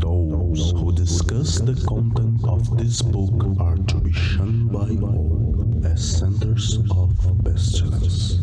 Those who discuss the content of this book are to be shunned by all as centers of pestilence.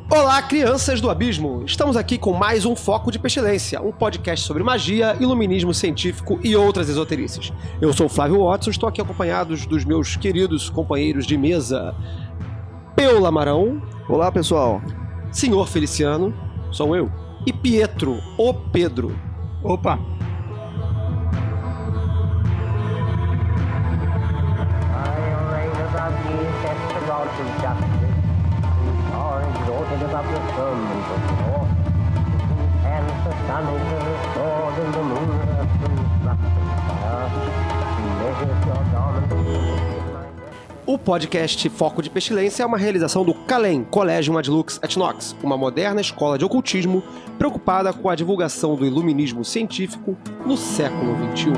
Olá, crianças do abismo! Estamos aqui com mais um Foco de Pestilência, um podcast sobre magia, iluminismo científico e outras esoterices. Eu sou o Flávio Watson, estou aqui acompanhados dos meus queridos companheiros de mesa, Peu Lamarão. Olá, pessoal. Senhor Feliciano, sou eu. E Pietro, o Pedro. Opa! O podcast Foco de Pestilência é uma realização do CALEM, Collegium Ad Lux et Nox, uma moderna escola de ocultismo preocupada com a divulgação do iluminismo científico no século XXI.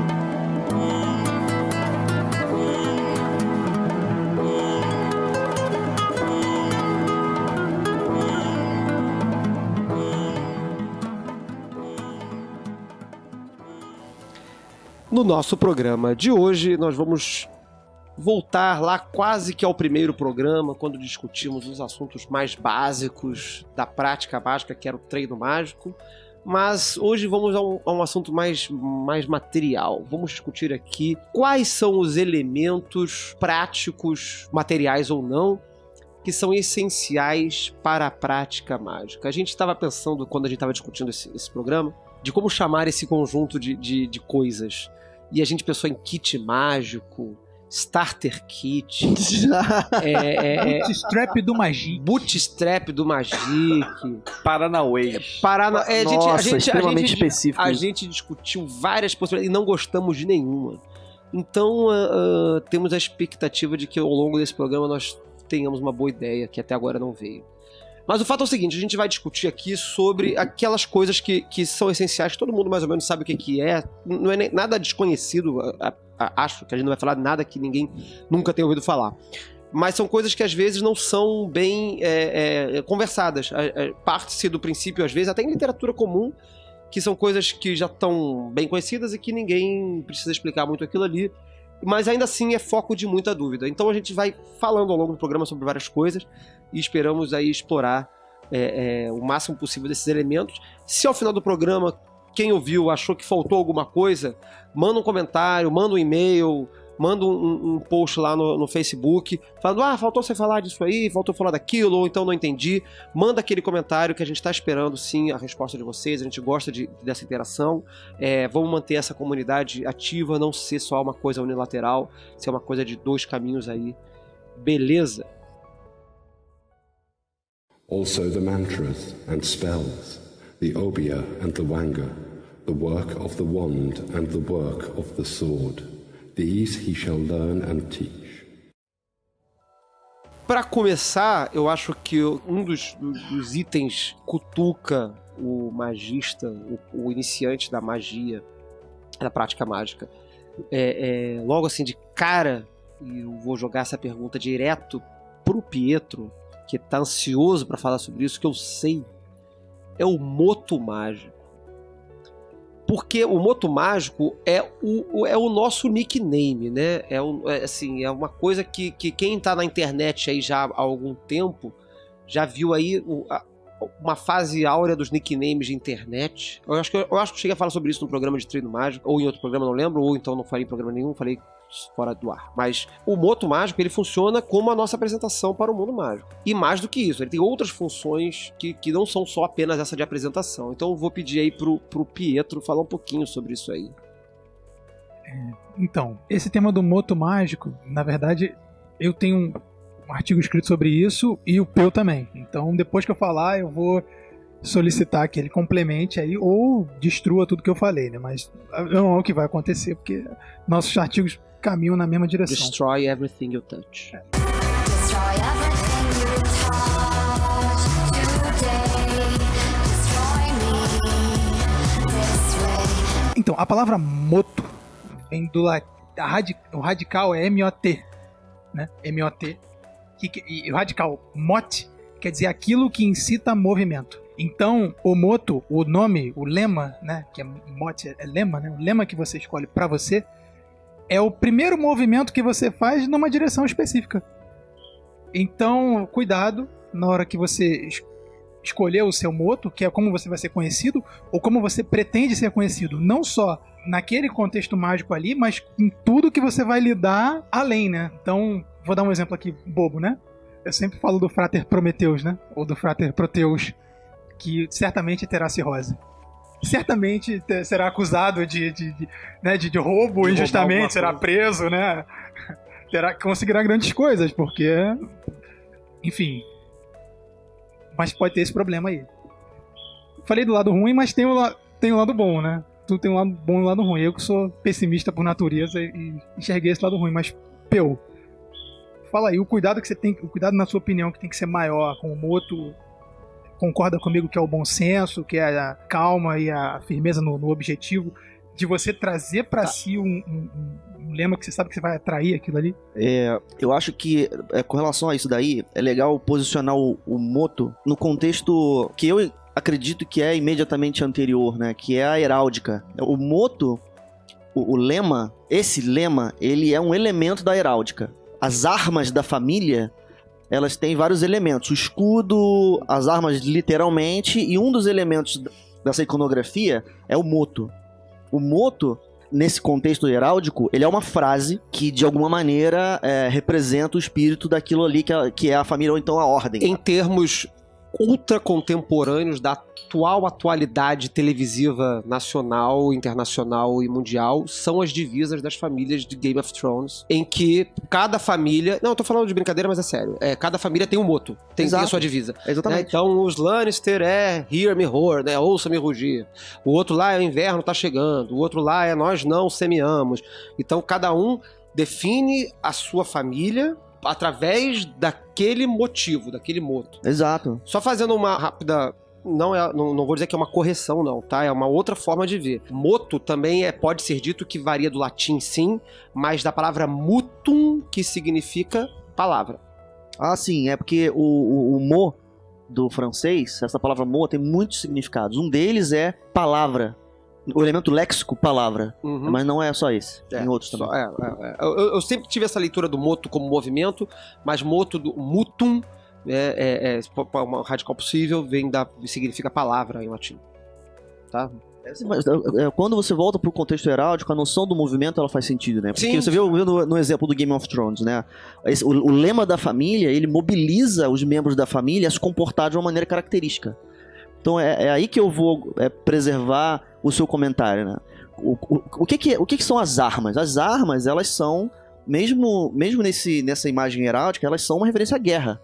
No nosso programa de hoje, nós vamos voltar lá quase que ao primeiro programa, quando discutimos os assuntos mais básicos da prática mágica, que era o treino mágico. Mas hoje vamos a um assunto mais material. Vamos discutir aqui quais são os elementos práticos, materiais ou não, que são essenciais para a prática mágica. A gente estava pensando, quando a gente estava discutindo esse programa, de como chamar esse conjunto de coisas. E a gente pensou em kit mágico, starter kit, Bootstrap do Magic. Bootstrap do Magic, Paranauê. Extremamente específico. A gente discutiu várias possibilidades e não gostamos de nenhuma. Então temos a expectativa de que ao longo desse programa nós tenhamos uma boa ideia, que até agora não veio. Mas o fato é o seguinte, a gente vai discutir aqui sobre aquelas coisas que são essenciais, que todo mundo mais ou menos sabe o que é, não é nada desconhecido, acho que a gente não vai falar nada que ninguém nunca tenha ouvido falar. Mas são coisas que às vezes não são bem conversadas. Parte-se do princípio, às vezes, até em literatura comum, que são coisas que já estão bem conhecidas e que ninguém precisa explicar muito aquilo ali. Mas ainda assim é foco de muita dúvida. Então a gente vai falando ao longo do programa sobre várias coisas e esperamos aí explorar o máximo possível desses elementos. Se ao final do programa quem ouviu achou que faltou alguma coisa, manda um comentário, manda um e-mail, manda um post lá no Facebook, falando, faltou você falar disso aí, faltou falar daquilo, ou então não entendi. Manda aquele comentário que a gente está esperando, sim, a resposta de vocês, a gente gosta dessa interação. Vamos manter essa comunidade ativa, não ser só uma coisa unilateral, ser uma coisa de dois caminhos aí. Beleza? Also the mantras and spells, the obeah and the wanga, the work of the wand and the work of the sword. These he shall learn and teach. Para começar, eu acho que um dos itens cutuca o magista, o iniciante da magia, da prática mágica. Logo assim, de cara, e eu vou jogar essa pergunta direto pro Pietro, que tá ansioso para falar sobre isso, que eu sei, é o moto mágico. Porque o moto mágico é o nosso nickname, né? É uma coisa que quem tá na internet aí já há algum tempo já viu aí uma fase áurea dos nicknames de internet. Eu acho que eu cheguei a falar sobre isso no programa de treino mágico, ou em outro programa, não lembro, ou então não falei em programa nenhum, falei fora do ar. Mas o moto mágico, ele funciona como a nossa apresentação para o mundo mágico. E mais do que isso, ele tem outras funções que não são só apenas essa de apresentação. Então eu vou pedir aí pro Pietro falar um pouquinho sobre isso aí. Então, esse tema do moto mágico, na verdade, eu tenho um artigo escrito sobre isso e o Peu também. Então, depois que eu falar, eu vou solicitar que ele complemente aí ou destrua tudo que eu falei, né? Mas não é o que vai acontecer, porque nossos artigos caminham na mesma direção. Destroy everything you touch. Destroy everything you touch today. a palavra moto vem do o radical é M-O-T, né? M-O-T. E o radical mot quer dizer aquilo que incita movimento. Então, o moto, o nome, o lema, né? Que é mot, é lema, né? O lema que você escolhe pra você é o primeiro movimento que você faz numa direção específica. Então, cuidado na hora que você escolher o seu moto, que é como você vai ser conhecido, ou como você pretende ser conhecido. Não só naquele contexto mágico ali, mas em tudo que você vai lidar além, né? Então, vou dar um exemplo aqui bobo, né? Eu sempre falo do Frater Prometheus, né? Ou do Frater Proteus, que certamente terá cirrose. Certamente será acusado de roubo injustamente, será preso, né? Conseguirá grandes coisas, porque... Enfim... Mas pode ter esse problema aí. Falei do lado ruim, mas tem o lado bom, né? Tudo tem um lado bom e um lado ruim. Eu que sou pessimista por natureza e enxerguei esse lado ruim. Mas, Peu, fala aí, o cuidado que você tem, o cuidado na sua opinião que tem que ser maior com o moto, concorda comigo que é o bom senso, que é a calma e a firmeza no objetivo, de você trazer pra si um lema que você sabe que você vai atrair aquilo ali? Eu acho que, com relação a isso daí, é legal posicionar o moto no contexto que eu acredito que é imediatamente anterior, né? Que é a heráldica. O moto, o lema, esse lema, ele é um elemento da heráldica. As armas da família, elas têm vários elementos. O escudo, as armas literalmente, e um dos elementos dessa iconografia é o moto. O moto, nesse contexto heráldico, ele é uma frase que, de alguma maneira, representa o espírito daquilo ali que é a família, ou então a ordem. Em termos ultra contemporâneos da atualidade televisiva nacional, internacional e mundial, são as divisas das famílias de Game of Thrones, em que cada família... Não, eu tô falando de brincadeira, mas é sério. Cada família tem um moto, tem a sua divisa. Exatamente. Né? Então, os Lannister Hear Me Roar, né? Ouça-me rugir. O outro lá é o inverno tá chegando. O outro lá é nós não semeamos. Então, cada um define a sua família através daquele motivo, daquele moto. Exato. Só fazendo uma rápida... Não vou dizer que é uma correção, não, tá? É uma outra forma de ver. Moto também pode ser dito que varia do latim, sim, mas da palavra mutum, que significa palavra. Ah, sim, é porque o mot do francês, essa palavra mot tem muitos significados. Um deles é palavra. O elemento léxico, palavra. Uhum. Mas não é só esse. Tem outros também. Eu sempre tive essa leitura do moto como movimento, mas moto do mutum uma radical possível, significa palavra em latim. Tá? Mas, quando você volta pro contexto heráldico, a noção do movimento ela faz sentido, né? Porque sim, você viu no exemplo do Game of Thrones, né? O lema da família, ele mobiliza os membros da família a se comportar de uma maneira característica. Então é aí que eu vou preservar o seu comentário, né? O que são as armas? As armas, elas são, mesmo nessa imagem heráldica, elas são uma referência à guerra.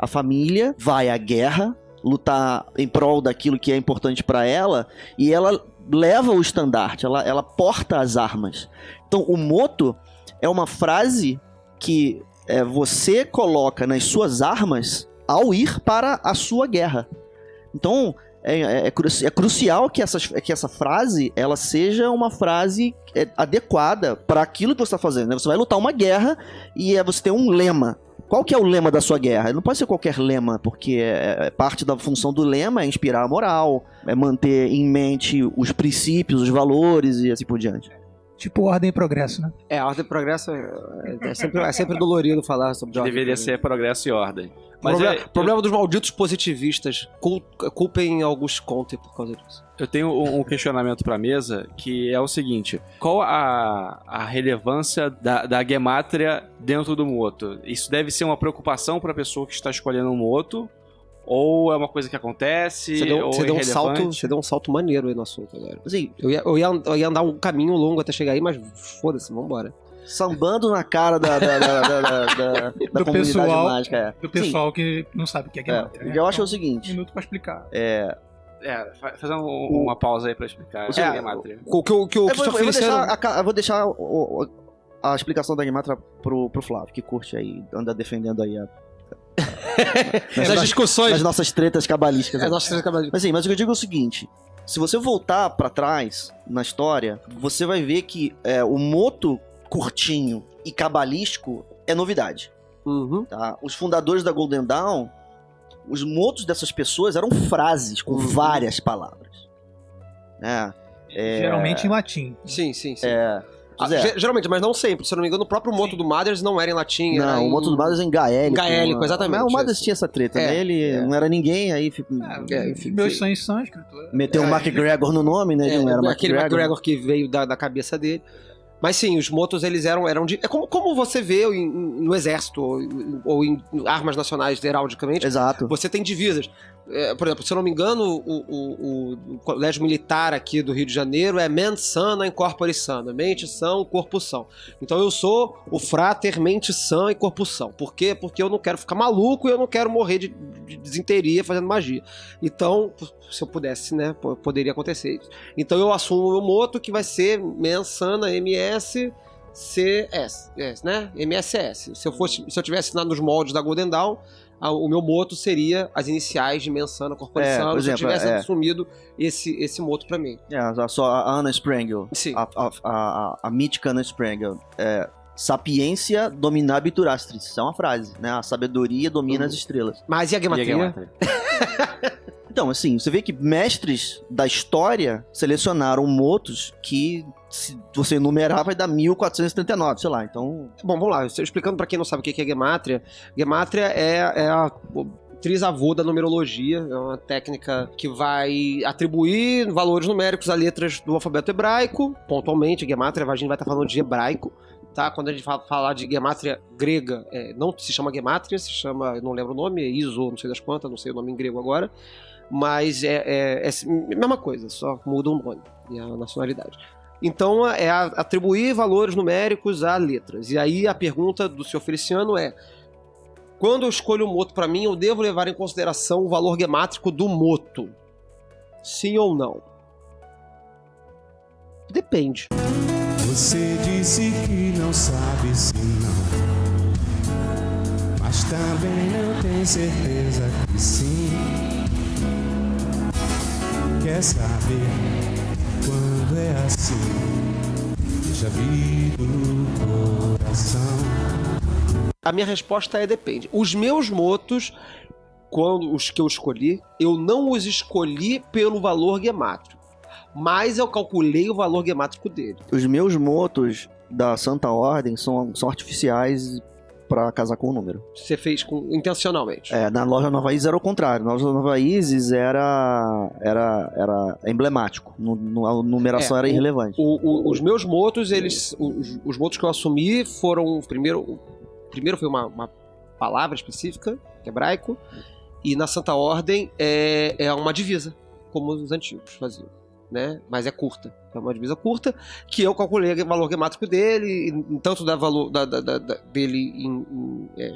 A família vai à guerra, lutar em prol daquilo que é importante para ela, e ela leva o estandarte, ela porta as armas. Então, o moto é uma frase que você coloca nas suas armas ao ir para a sua guerra. Então, é crucial que essa frase ela seja uma frase adequada para aquilo que você está fazendo, né? Você vai lutar uma guerra e você tem um lema. Qual que é o lema da sua guerra? Não pode ser qualquer lema, porque parte da função do lema é inspirar a moral, é manter em mente os princípios, os valores e assim por diante. Tipo ordem e progresso, né? Ordem e progresso é sempre dolorido falar sobre ordem. Deveria ser progresso e ordem. Mas problema dos malditos positivistas. Culpem Auguste Comte por causa disso. Eu tenho um questionamento pra mesa, que é o seguinte: qual a relevância da gemátria dentro do moto? Isso deve ser uma preocupação pra pessoa que está escolhendo um moto? Ou é uma coisa que acontece? Você deu um salto maneiro aí no assunto agora. Assim, eu ia andar um caminho longo até chegar aí, mas foda-se, vambora. Sambando na cara da do comunidade pessoal, mágica. Do pessoal que não sabe o que é gemátria. Eu acho o seguinte: Um minuto pra explicar. Fazendo uma pausa aí pra explicar. Gemátria. Eu vou deixar a explicação da gemátria pro Flávio, que curte aí, anda defendendo aí nas discussões. As nossas tretas cabalísticas. Mas o que eu digo é o seguinte: Se você voltar pra trás na história, você vai ver que o moto curtinho e cabalístico é novidade. Uhum. Tá? Os fundadores da Golden Dawn, os motos dessas pessoas eram frases com várias palavras. Né? Geralmente em latim. Sim. Geralmente, mas não sempre. Se eu não me engano, o próprio moto do Mothers não era em latim. Não, era o moto do Mothers é em gaélico. Gaélico, exatamente. Mas o Mothers tinha essa treta, né? Ele não era ninguém, aí... enfim, Meus sonhos são escritor. Meteu o McGregor no nome, né? Ele não era aquele McGregor que veio da cabeça dele. Mas sim, os motos eles eram de... É como você vê no exército ou em armas nacionais heraldicamente. Exato. Você tem divisas. Por exemplo, se eu não me engano, o colégio militar aqui do Rio de Janeiro é mens sana in corpore sano. Mente sã, corpo são. Então eu sou o frater mente sã e corpo são. Por quê? Porque eu não quero ficar maluco e eu não quero morrer de desinteria fazendo magia. Então, se eu pudesse, né, poderia acontecer isso. Então eu assumo o meu moto que vai ser mens sana MS... CS, né? MSS. Se eu tivesse nos moldes da Golden Dawn, o meu moto seria as iniciais de Mensana Corporação, se eu tivesse assumido esse moto pra mim. Só a Anna Sprengel. Sim. A mítica Anna Sprengel. Sapiência dominabitur astris. Isso é uma frase, né? A sabedoria domina as estrelas. Mas e a gematria? Então, assim, você vê que mestres da história selecionaram motos que, se você enumerar, vai dar 1439, sei lá, então... Bom, vamos lá, explicando pra quem não sabe o que é gematria. Gematria é a trisavô da numerologia, é uma técnica que vai atribuir valores numéricos a letras do alfabeto hebraico, pontualmente, gematria, a gente vai estar falando de hebraico, tá? Quando a gente falar de gematria grega, não se chama gematria, se chama, eu não lembro o nome, é ISO, não sei das quantas, não sei o nome em grego agora, mas é a mesma coisa, só muda o nome e a nacionalidade. Então é atribuir valores numéricos a letras. E aí a pergunta do Sr. Feliciano é: quando eu escolho um moto para mim, eu devo levar em consideração o valor gemátrico do moto? Sim ou não? Depende. Você disse que não sabe se não, mas também não tem certeza que sim. Quer saber quando é assim? Deixa vir do coração. A minha resposta é depende. Os meus motos, os que eu escolhi, eu não os escolhi pelo valor gemátrico, mas eu calculei o valor gemátrico dele. Os meus motos da Santa Ordem são artificiais pra casar com o número. Você fez intencionalmente? Na loja Nova Isis era o contrário. Na loja Nova Isis era emblemático. A numeração era irrelevante. Os meus motos, os motos que eu assumi foram... Primeiro foi uma palavra específica, hebraico, e na Santa Ordem é uma divisa, como os antigos faziam, né? Mas é curta. É uma divisa curta, que eu calculei o valor gemátrico dele, tanto da valor dele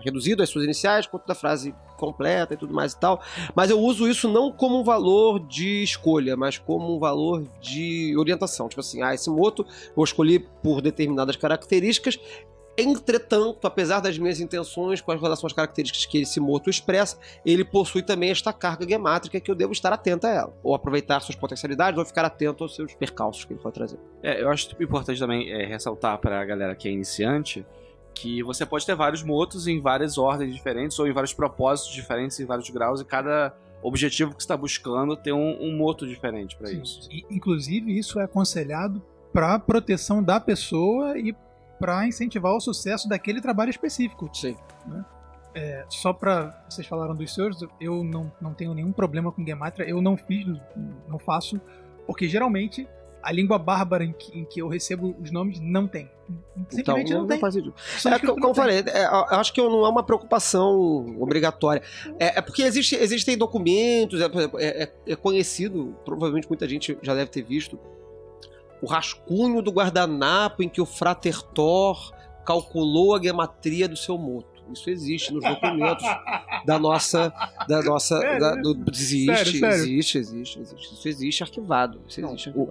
reduzido às suas iniciais, quanto da frase completa e tudo mais e tal. Mas eu uso isso não como um valor de escolha, mas como um valor de orientação. Tipo assim, esse moto eu escolhi por determinadas características. Entretanto, apesar das minhas intenções com relação às características que esse moto expressa, ele possui também esta carga gemátrica que eu devo estar atento a ela, ou aproveitar suas potencialidades, ou ficar atento aos seus percalços que ele pode trazer. Eu acho importante também ressaltar para a galera que é iniciante que você pode ter vários motos em várias ordens diferentes, ou em vários propósitos diferentes, em vários graus, e cada objetivo que você está buscando tem um moto diferente para isso. Inclusive, isso é aconselhado para proteção da pessoa e para incentivar o sucesso daquele trabalho específico. Sim. Né? Só para... Vocês falaram dos seus, eu não tenho nenhum problema com gematria, eu não faço, porque geralmente a língua bárbara em que eu recebo os nomes não tem. Simplesmente então, não tem. Faz isso. Como eu falei, eu acho que não é uma preocupação obrigatória. Porque existem documentos, é conhecido, provavelmente muita gente já deve ter visto, o rascunho do guardanapo em que o Frater Thor calculou a gematria do seu moto. Isso existe nos documentos Sério? Existe. Isso existe arquivado.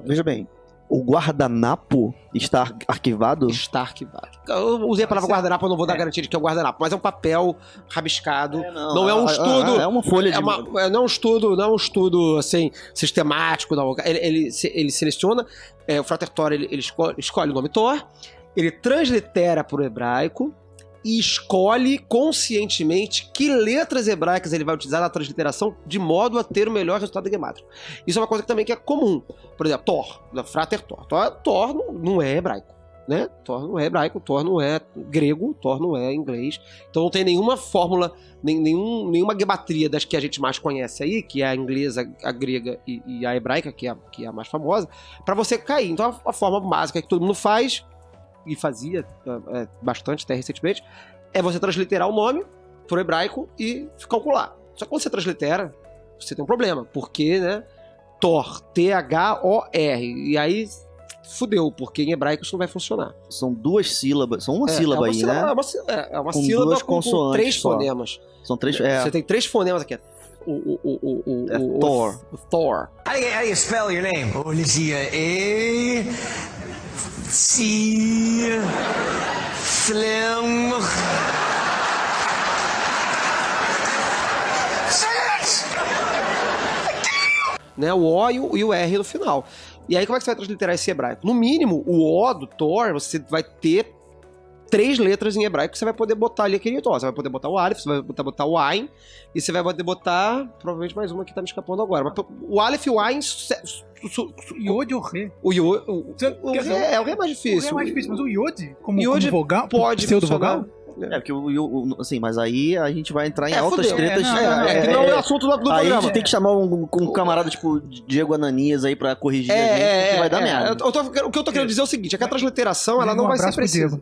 Veja bem, O guardanapo está arquivado? Está arquivado. Eu usei a palavra guardanapo, eu não vou dar garantia de que é o guardanapo, mas é um papel rabiscado. Não é um estudo. É uma folha de... Não é um estudo assim, sistemático. Não. Ele seleciona, o Frater Thor, ele escolhe o nome Thor, ele translitera para o hebraico e escolhe conscientemente que letras hebraicas ele vai utilizar na transliteração de modo a ter o melhor resultado da gematria. Isso é uma coisa que também é comum. Por exemplo, Thor, da Frater Thor. Thor não é hebraico, né? Thor não é hebraico, Thor não é grego, Thor não é inglês. Então não tem nenhuma fórmula, nenhuma gematria das que a gente mais conhece aí, que é a inglesa, a grega e a hebraica, que é a mais famosa, para você cair. Então a forma básica que todo mundo faz, e fazia bastante até recentemente, é você transliterar o nome pro hebraico e calcular. Só que quando você translitera, você tem um problema, porque, né, Thor, T-H-O-R, e aí fudeu, porque em hebraico isso não vai funcionar. São duas sílabas, são uma sílaba aí, né? É uma Com sílaba duas com consoantes 3 só. fonemas. São três... Você tem 3 fonemas aqui. Thor. O Thor. How do you spell your name? Olivia A. C. Slim. Né, o O e o R no final. E aí como é que você vai transliterar esse hebraico? No mínimo, o O do Thor, você vai ter 3 letras em hebraico que você vai poder botar ali aquele Thor. Você vai poder botar o Aleph, você vai botar o Ain, e você vai poder botar, provavelmente mais uma que tá me escapando agora. Mas o Aleph e o Ain... Yod ou Ré? O Ré é o Ré mais O Ré difícil. é mais difícil, mas o Yod, como Yod vogal, pode pseudo-vogal? porque assim, mas aí a gente vai entrar em altas fudeu. tretas. Não é assunto do Aí programa. a gente tem que chamar um camarada tipo Diego Ananias aí pra corrigir a gente, porque vai dar merda. O que eu tô querendo dizer é o seguinte, é que a transliteração, ela não vai ser precisa.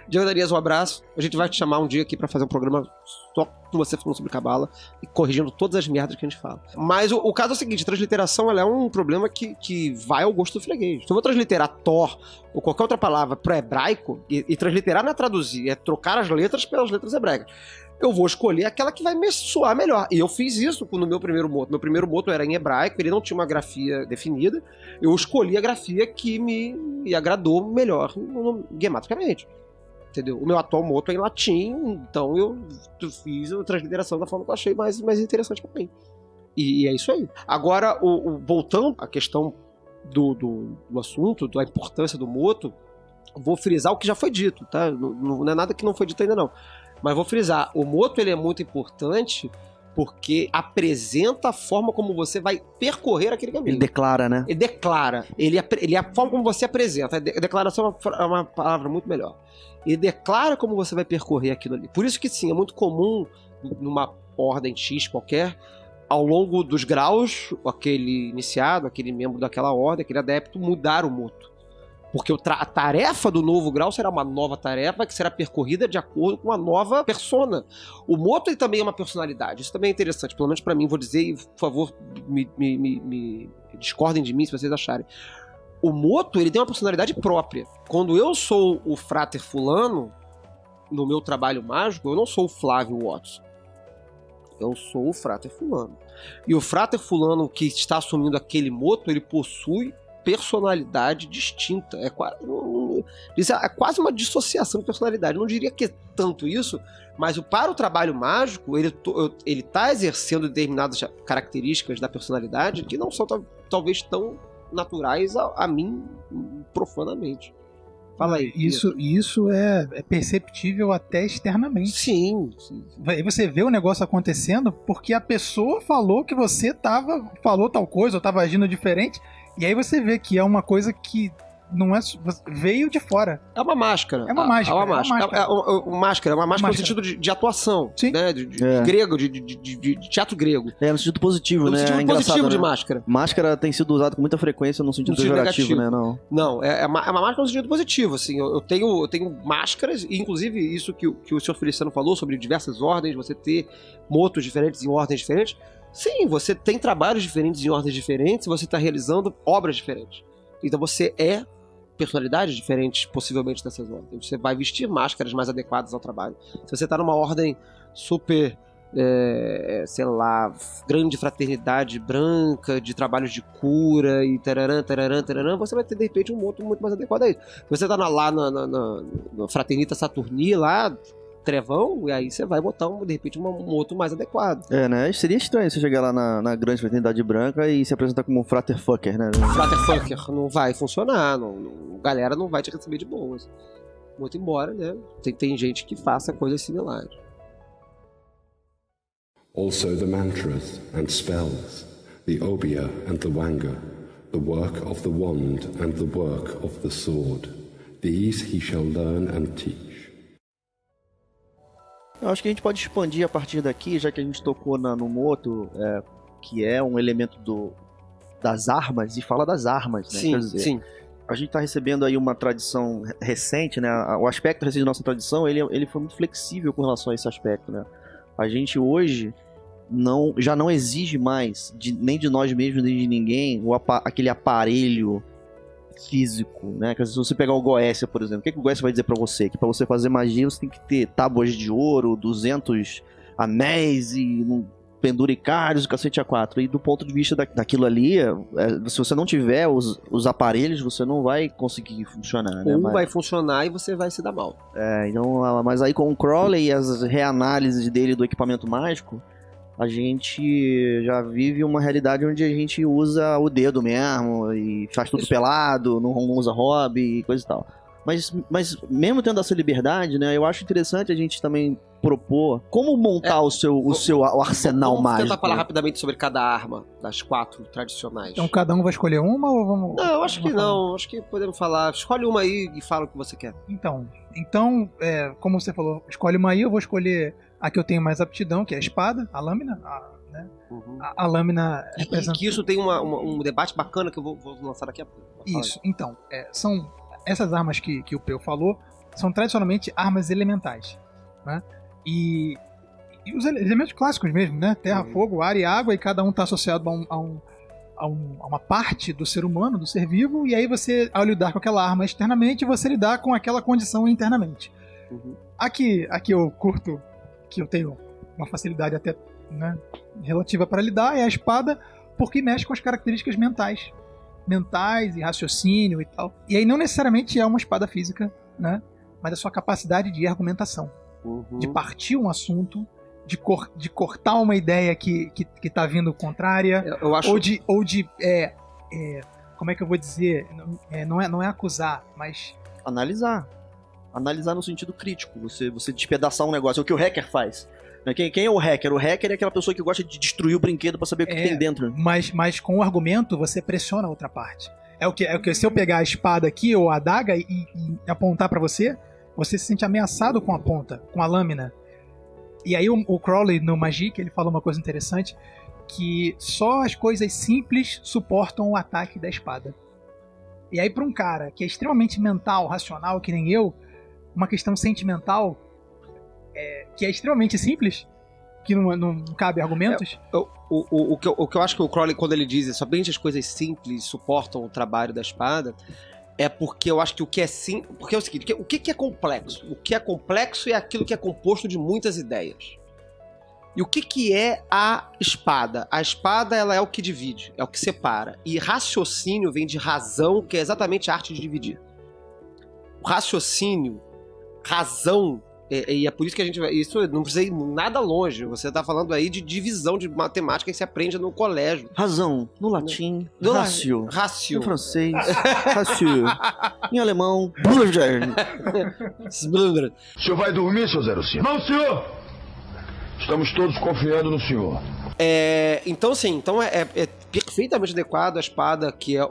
Diego Danias, um abraço. A gente vai te chamar um dia aqui pra fazer um programa só com você falando sobre Cabala e corrigindo todas as merdas que a gente fala. Mas o caso é o seguinte, a transliteração, ela é um problema que vai ao gosto do freguês. Se eu vou transliterar Thor ou qualquer outra palavra pro hebraico, e transliterar não é traduzir, é trocar as letras pelas letras hebraicas. Eu vou escolher aquela que vai me soar melhor. E eu fiz isso no meu primeiro moto. Meu primeiro moto era em hebraico, ele não tinha uma grafia definida. Eu escolhi a grafia que me agradou melhor gematricamente. Entendeu? O meu atual moto é em latim, então eu fiz a transliteração da forma que eu achei mais interessante pra mim. E é isso aí. Agora, voltando à questão do assunto, da importância do moto, vou frisar o que já foi dito, tá? Não é nada que não foi dito ainda não. Mas vou frisar, o moto ele é muito importante porque apresenta a forma como você vai percorrer aquele caminho. Ele declara, né? Ele declara. Ele é a forma como você apresenta. A declaração é uma palavra muito melhor. Ele declara como você vai percorrer aquilo ali. Por isso que sim, é muito comum numa ordem X qualquer, ao longo dos graus, aquele iniciado, aquele membro daquela ordem, aquele adepto, mudar o moto. Porque a tarefa do novo grau será uma nova tarefa que será percorrida de acordo com uma nova persona. O moto ele também é uma personalidade. Isso também é interessante. Pelo menos pra mim, vou dizer, e por favor, me discordem de mim se vocês acharem. O moto ele tem uma personalidade própria. Quando eu sou o Frater fulano, no meu trabalho mágico, eu não sou o Flávio Watson. Eu sou o Frater fulano. E o Frater fulano que está assumindo aquele moto, ele possui personalidade distinta. É quase uma dissociação de personalidade. Eu não diria que é tanto isso, mas para o trabalho mágico, ele está exercendo determinadas características da personalidade que não são talvez tão naturais a mim profanamente. Fala aí. Isso é perceptível até externamente. Sim. Aí você vê o negócio acontecendo porque a pessoa falou que você falou tal coisa ou estava agindo diferente. E aí você vê que é uma coisa que não é, veio de fora. É uma máscara. É uma máscara. É uma máscara no sentido de atuação. Sim. Né? De grego, de teatro grego. No sentido positivo, né? No sentido positivo de máscara. Máscara tem sido usada com muita frequência no sentido pejorativo, né? Não, é uma máscara no sentido positivo. Assim, eu tenho máscaras, e inclusive isso que o senhor Feliciano falou sobre diversas ordens, você ter motos diferentes em ordens diferentes. Sim, você tem trabalhos diferentes em ordens diferentes, você está realizando obras diferentes. Então você é personalidades diferentes, possivelmente, dessas ordens. Você vai vestir máscaras mais adequadas ao trabalho. Se você está numa ordem super sei lá, grande fraternidade branca, de trabalhos de cura e tararã, você vai ter, de repente, um moto muito mais adequado a isso. Se você tá lá na Fraternita Saturni, lá, Trevão, e aí você vai botar, de repente, um moto mais adequado. Né? Seria estranho você chegar lá na grande fraternidade branca e se apresentar como um fraterfucker, né? Fraterfucker não vai funcionar, a galera não vai te receber de boas. Muito embora, né? Tem gente que faça coisas similares. Also the mantras and spells, the obeah and the wanga, the work of the wand and the work of the sword. These he shall learn and teach. Eu acho que a gente pode expandir a partir daqui, já que a gente tocou no moto, que é um elemento das armas, e fala das armas, né? Sim, quer dizer, sim. A gente está recebendo aí uma tradição recente, né? O aspecto recente da nossa tradição, ele foi muito flexível com relação a esse aspecto, né? A gente hoje já não exige mais, nem de nós mesmos, nem de ninguém, aquele aparelho físico, né? Se você pegar o Goécia, por exemplo, o que o Goécia vai dizer pra você? Que pra você fazer magia você tem que ter tábuas de ouro, 200 anéis e penduricários, o cacete A4. E do ponto de vista daquilo ali, se você não tiver os aparelhos, você não vai conseguir funcionar, né? Vai funcionar e você vai se dar mal. Então, mas aí com o Crowley e as reanálises dele do equipamento mágico, a gente já vive uma realidade onde a gente usa o dedo mesmo e faz tudo pelado, não usa hobby e coisa e tal. Mas mesmo tendo essa liberdade, né, eu acho interessante a gente também propor como montar o seu arsenal vamos mágico. Vamos tentar falar rapidamente sobre cada arma das 4 tradicionais. Então cada um vai escolher uma ou vamos... Não, eu acho que não. Acho que podemos falar. Escolhe uma aí e fala o que você quer. Então como você falou, escolhe uma aí, eu vou escolher a que eu tenho mais aptidão, que é a espada, a lâmina, né? Uhum. A lâmina representa... E que isso tem um debate bacana que eu vou lançar daqui a pouco. Isso, então, são essas armas que o Peu falou, são tradicionalmente armas elementais, né? E os elementos clássicos mesmo, né? Terra, fogo, ar e água, e cada um está associado a uma parte do ser humano, do ser vivo, e aí você, ao lidar com aquela arma externamente, você lidar com aquela condição internamente. Uhum. Aqui eu curto, que eu tenho uma facilidade até, né, relativa para lidar, é a espada, porque mexe com as características mentais e raciocínio e tal. E aí não necessariamente é uma espada física, né? Mas a sua capacidade de argumentação, de partir um assunto, de cortar uma ideia que tá vindo contrária, eu acho... ou de como é que eu vou dizer? Não é acusar, mas analisar no sentido crítico, você despedaçar um negócio, é o que o hacker faz. Quem é o hacker? O hacker é aquela pessoa que gosta de destruir o brinquedo pra saber o que tem dentro. Mas com o argumento você pressiona a outra parte. É o que se eu pegar a espada aqui ou a adaga e apontar pra você se sente ameaçado com a ponta, com a lâmina. E aí o Crowley no Magic, ele fala uma coisa interessante, que só as coisas simples suportam o ataque da espada. E aí pra um cara que é extremamente mental, racional, que nem eu, uma questão sentimental que é extremamente simples, que não cabe argumentos. O que eu acho que o Crowley, quando ele diz somente as coisas simples suportam o trabalho da espada, é porque eu acho que o que é simples... Porque é o seguinte, o que é complexo? O que é complexo é aquilo que é composto de muitas ideias. E o que é a espada? A espada, ela é o que divide, é o que separa. E raciocínio vem de razão, que é exatamente a arte de dividir. O raciocínio, razão... E é por isso que a gente vai... Isso não precisa ir nada longe. Você tá falando aí de divisão de matemática que se aprende no colégio. Razão, no latim, ratio. Ratio. Em francês, ratio. Em alemão, Bluder. O senhor vai dormir, seu 05? Não, senhor! Estamos todos confiando no senhor. Então, sim, é perfeitamente adequado a espada, que é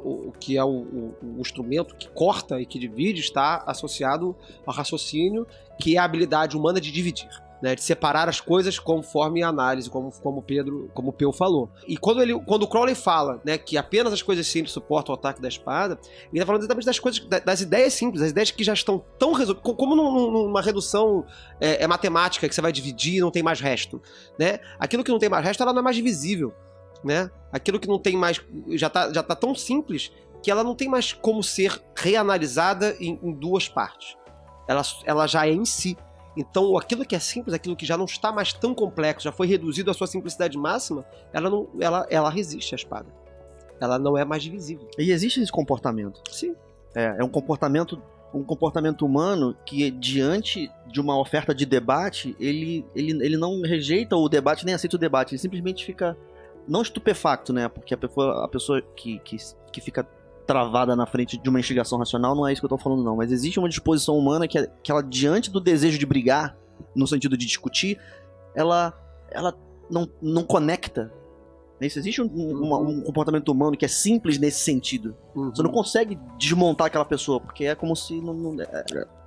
o instrumento que corta e que divide, está associado ao raciocínio, que é a habilidade humana de dividir, né, de separar as coisas conforme a análise, como o Peu falou. E quando o Crowley fala, né, que apenas as coisas simples suportam o ataque da espada, ele está falando exatamente das coisas, das ideias simples, das ideias que já estão tão resolvidas, como numa redução matemática, que você vai dividir e não tem mais resto, né? Aquilo que não tem mais resto, ela não é mais divisível, né? Aquilo que não tem mais, já tá tão simples que ela não tem mais como ser reanalisada em duas partes. Ela já é em si. Então, aquilo que é simples, aquilo que já não está mais tão complexo, já foi reduzido à sua simplicidade máxima, ela resiste à espada. Ela não é mais divisível. E existe esse comportamento. Sim. É um comportamento humano que, diante de uma oferta de debate, ele não rejeita o debate, nem aceita o debate. Ele simplesmente fica, não estupefacto, né? Porque a pessoa que fica travada na frente de uma instigação racional, não é isso que eu tô falando, não. Mas existe uma disposição humana que ela, diante do desejo de brigar, no sentido de discutir, ela não conecta. Existe um comportamento humano que é simples nesse sentido. Você não consegue desmontar aquela pessoa, porque é como se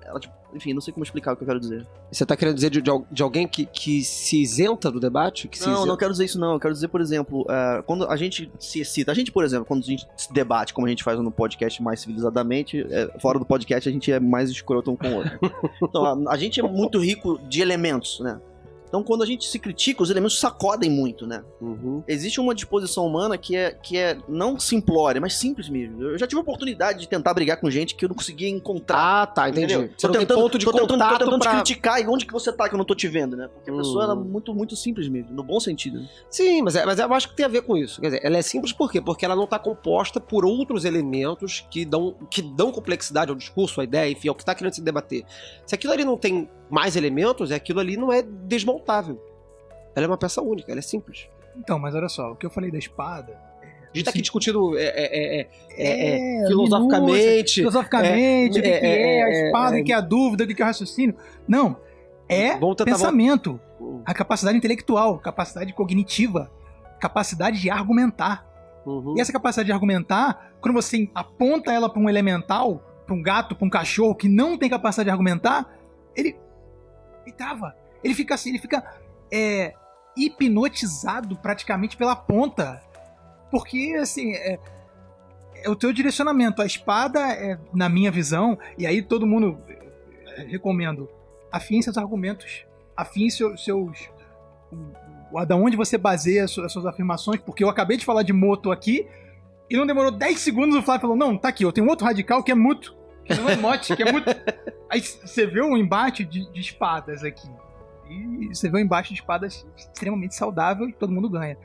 ela, tipo, enfim, não sei como explicar o que eu quero dizer. Você tá querendo dizer de alguém que se isenta do debate? Não quero dizer isso, não. Eu quero dizer, por exemplo, quando a gente se excita, por exemplo, quando a gente se debate, como a gente faz no podcast mais civilizadamente, fora do podcast a gente é mais escroto um com o outro. Então, a gente é muito rico de elementos, né? Então, quando a gente se critica, os elementos sacodem muito, né? Existe uma disposição humana que é não simplória, mas simples mesmo. Eu já tive a oportunidade de tentar brigar com gente que eu não conseguia encontrar. Ah, tá, entendi. Entendeu? Você não tem ponto de contato tô tentando pra... te criticar, e onde que você tá que eu não tô te vendo, né? Porque a pessoa ela é muito, muito simples mesmo, no bom sentido. Né? Sim, mas eu acho que tem a ver com isso. Quer dizer, ela é simples por quê? Porque ela não tá composta por outros elementos que dão complexidade ao discurso, à ideia, enfim, ao que tá querendo se debater. Se aquilo ali não tem mais elementos, aquilo ali não é desmontável. Ela é uma peça única, ela é simples. Então, mas olha só, o que eu falei da espada... A gente tá aqui discutindo filosoficamente... Filosoficamente, o que é a espada, o que é a dúvida, o que é o raciocínio. Não, pensamento, a capacidade intelectual, capacidade cognitiva, capacidade de argumentar. E essa capacidade de argumentar, quando você aponta ela para um elemental, para um gato, para um cachorro que não tem capacidade de argumentar, ele trava. Ele fica assim, hipnotizado praticamente pela ponta. Porque, assim, é o teu direcionamento. A espada, na minha visão, e aí todo mundo recomendo, afiem seus argumentos, afiem da onde você baseia as suas afirmações, porque eu acabei de falar de moto aqui, e não demorou 10 segundos, o Flávio falou, não, tá aqui, eu tenho outro radical que é muto, que não é mote, que é muto. Aí você vê um embate de espadas aqui. E você vê um embate de espadas extremamente saudável e todo mundo ganha.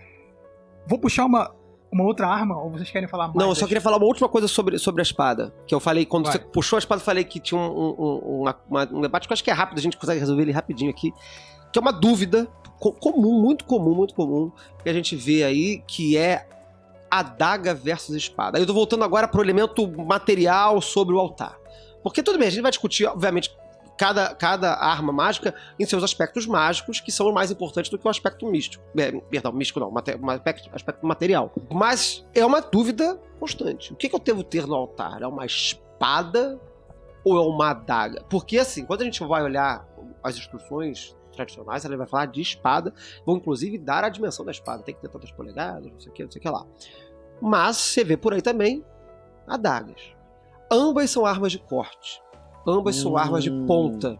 Vou puxar uma outra arma, ou vocês querem falar mais? Não, eu só queria falar uma última coisa sobre a espada. Que eu falei, quando você puxou a espada, eu falei que tinha um debate que eu acho que é rápido, a gente consegue resolver ele rapidinho aqui. Que é uma dúvida muito comum, que a gente vê aí, que é adaga versus espada. Aí eu tô voltando agora pro elemento material sobre o altar. Porque tudo bem, a gente vai discutir, obviamente, cada arma mágica em seus aspectos mágicos, que são mais importantes do que o aspecto místico. Perdão, místico não, aspecto material. Mas é uma dúvida constante. O que eu devo ter no altar? É uma espada ou é uma adaga? Porque assim, quando a gente vai olhar as instruções tradicionais, ela vai falar de espada, vão inclusive dar a dimensão da espada. Tem que ter tantas polegadas, não sei o que lá. Mas você vê por aí também adagas. Ambas são armas de corte. Ambas são armas de ponta.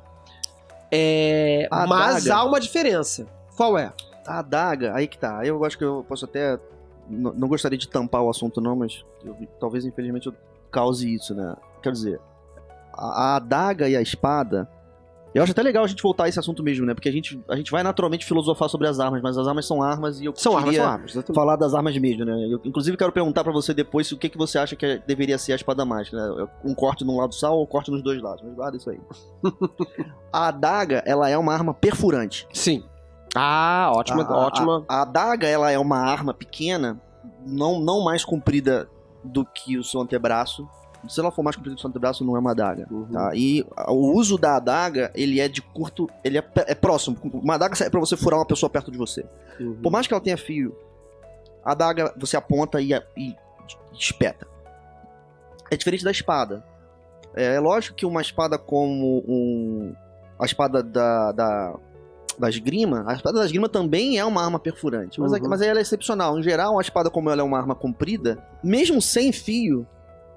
Mas há uma diferença. Qual é? A adaga, aí que tá. Aí eu acho que eu posso até... Não gostaria de tampar o assunto não, mas talvez infelizmente eu cause isso, né? Quer dizer, a adaga e a espada... Eu acho até legal a gente voltar a esse assunto mesmo, né? Porque a gente vai naturalmente filosofar sobre as armas, mas as armas são armas e eu queria falar das armas mesmo, né? Eu, inclusive, quero perguntar pra você depois o que você acha que deveria ser a espada mágica, né? Um corte num lado só ou um corte nos dois lados? Mas guarda isso aí. A adaga, ela é uma arma perfurante. Sim. Ah, ótima. A adaga, ela é uma arma pequena, não mais comprida do que o seu antebraço. Se ela for mais comprida do que o seu antebraço, não é uma adaga. Tá? E o uso da adaga, ele é de curto... Ele é próximo. Uma adaga serve pra você furar uma pessoa perto de você. Por mais que ela tenha fio, a adaga você aponta e espeta. É diferente da espada. É lógico que uma espada como a espada da esgrima, a espada da esgrima também é uma arma perfurante. Mas aí ela é excepcional. Em geral, a espada, como ela é uma arma comprida, mesmo sem fio,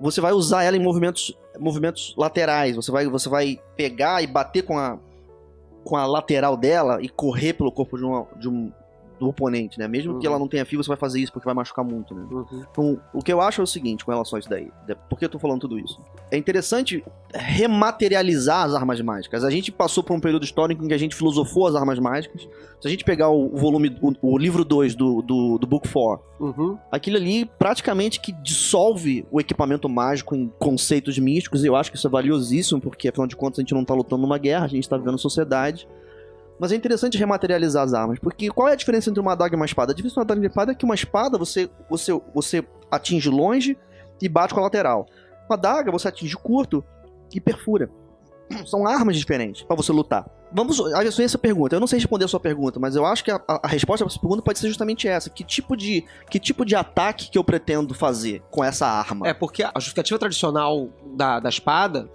você vai usar ela em movimentos laterais. Você vai pegar e bater com a lateral dela e correr pelo corpo do do oponente, né? Mesmo que ela não tenha fio, você vai fazer isso porque vai machucar muito, né? Uhum. Então, o que eu acho é o seguinte com relação a isso daí. Por que eu tô falando tudo isso? É interessante rematerializar as armas mágicas. A gente passou por um período histórico em que a gente filosofou as armas mágicas. Se a gente pegar o volume, o livro 2 do Book 4, aquilo ali praticamente que dissolve o equipamento mágico em conceitos místicos, e eu acho que isso é valiosíssimo, porque afinal de contas a gente não tá lutando numa guerra, a gente tá vivendo sociedade. Mas é interessante rematerializar as armas, porque qual é a diferença entre uma adaga e uma espada? A diferença entre uma adaga e uma espada é que uma espada você atinge longe e bate com a lateral. Uma adaga você atinge curto e perfura. São armas diferentes pra você lutar. Vamos a essa pergunta. Eu não sei responder a sua pergunta, mas eu acho que a resposta pra essa pergunta pode ser justamente essa. Que tipo de ataque que eu pretendo fazer com essa arma? É, porque a justificativa tradicional da espada,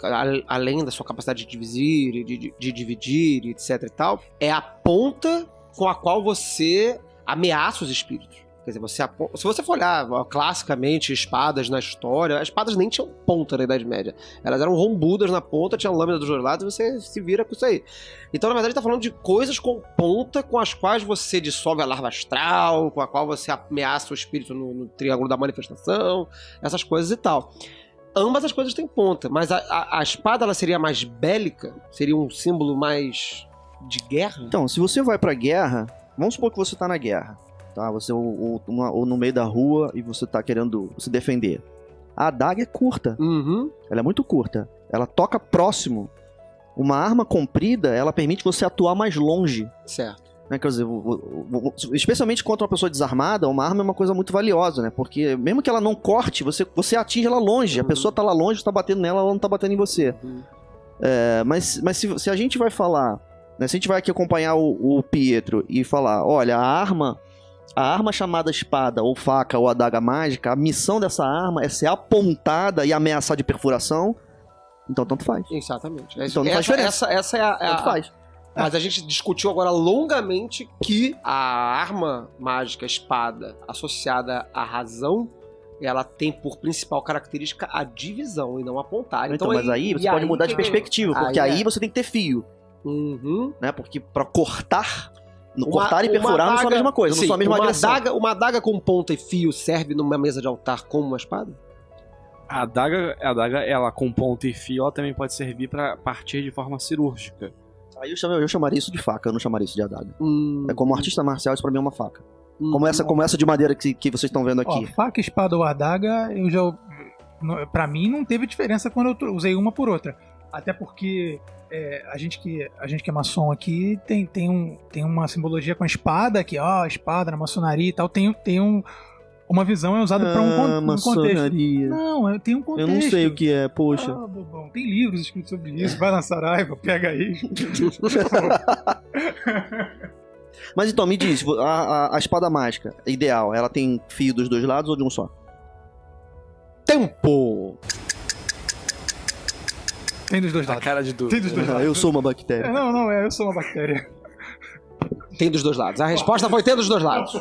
além da sua capacidade de dividir, etc e tal, é a ponta com a qual você ameaça os espíritos. Quer dizer, se você for olhar classicamente espadas na história, as espadas nem tinham ponta na Idade Média. Elas eram rombudas na ponta, tinham lâmina dos dois lados e você se vira com isso aí. Então, na verdade, tá falando de coisas com ponta com as quais você dissolve a larva astral, com a qual você ameaça o espírito no triângulo da manifestação, essas coisas e tal. Ambas as coisas têm ponta, mas a espada ela seria mais bélica? Seria um símbolo mais de guerra? Então, se você vai pra guerra, vamos supor que você tá na guerra. Tá? Você ou no meio da rua e você tá querendo se defender. A adaga é curta. Ela é muito curta. Ela toca próximo. Uma arma comprida, ela permite você atuar mais longe. Certo. Né? Quer dizer, especialmente contra uma pessoa desarmada, uma arma é uma coisa muito valiosa, né? Porque mesmo que ela não corte, você atinge ela longe. A pessoa tá lá longe, você tá batendo nela, ela não tá batendo em você. Mas se a gente vai falar, né? Se a gente vai aqui acompanhar o Pietro e falar, olha, a arma chamada espada, ou faca, ou adaga mágica, a missão dessa arma é ser apontada e ameaçar de perfuração, então tanto faz. Exatamente. Então não faz diferença. Essa é tanto faz. Mas a gente discutiu agora longamente que a arma mágica, espada, associada à razão, ela tem por principal característica a divisão e não apontar. Então mas aí você pode mudar de perspectiva, porque aí você tem que ter fio. Né? Porque pra cortar... cortar e perfurar não são a mesma coisa, não são a mesma agressão. Uma adaga com ponta e fio serve numa mesa de altar como uma espada? A adaga, ela com ponta e fio, ela também pode servir pra partir de forma cirúrgica. Aí eu chamaria isso de faca, eu não chamaria isso de adaga. É como artista marcial, isso pra mim é uma faca. Como essa de madeira que vocês estão vendo aqui. Faca, espada ou adaga, pra mim não teve diferença quando eu usei uma por outra. Até porque a gente que é maçom aqui tem uma simbologia com a espada, que a espada na maçonaria e tal, tem uma visão é usada para um maçonaria. contexto. Não, tem um contexto. Eu não sei o que é, poxa. Bobão. Tem livros escritos sobre isso, vai na Saraiva, pega aí. Mas então, me diz, a espada mágica ideal, ela tem fio dos dois lados ou de um só? Tempo! Tem dos dois lados. A cara de dúvida. Tem dos dois lados. Eu sou uma bactéria. Eu sou uma bactéria. Tem dos dois lados. A resposta foi ter dos dois lados. Eu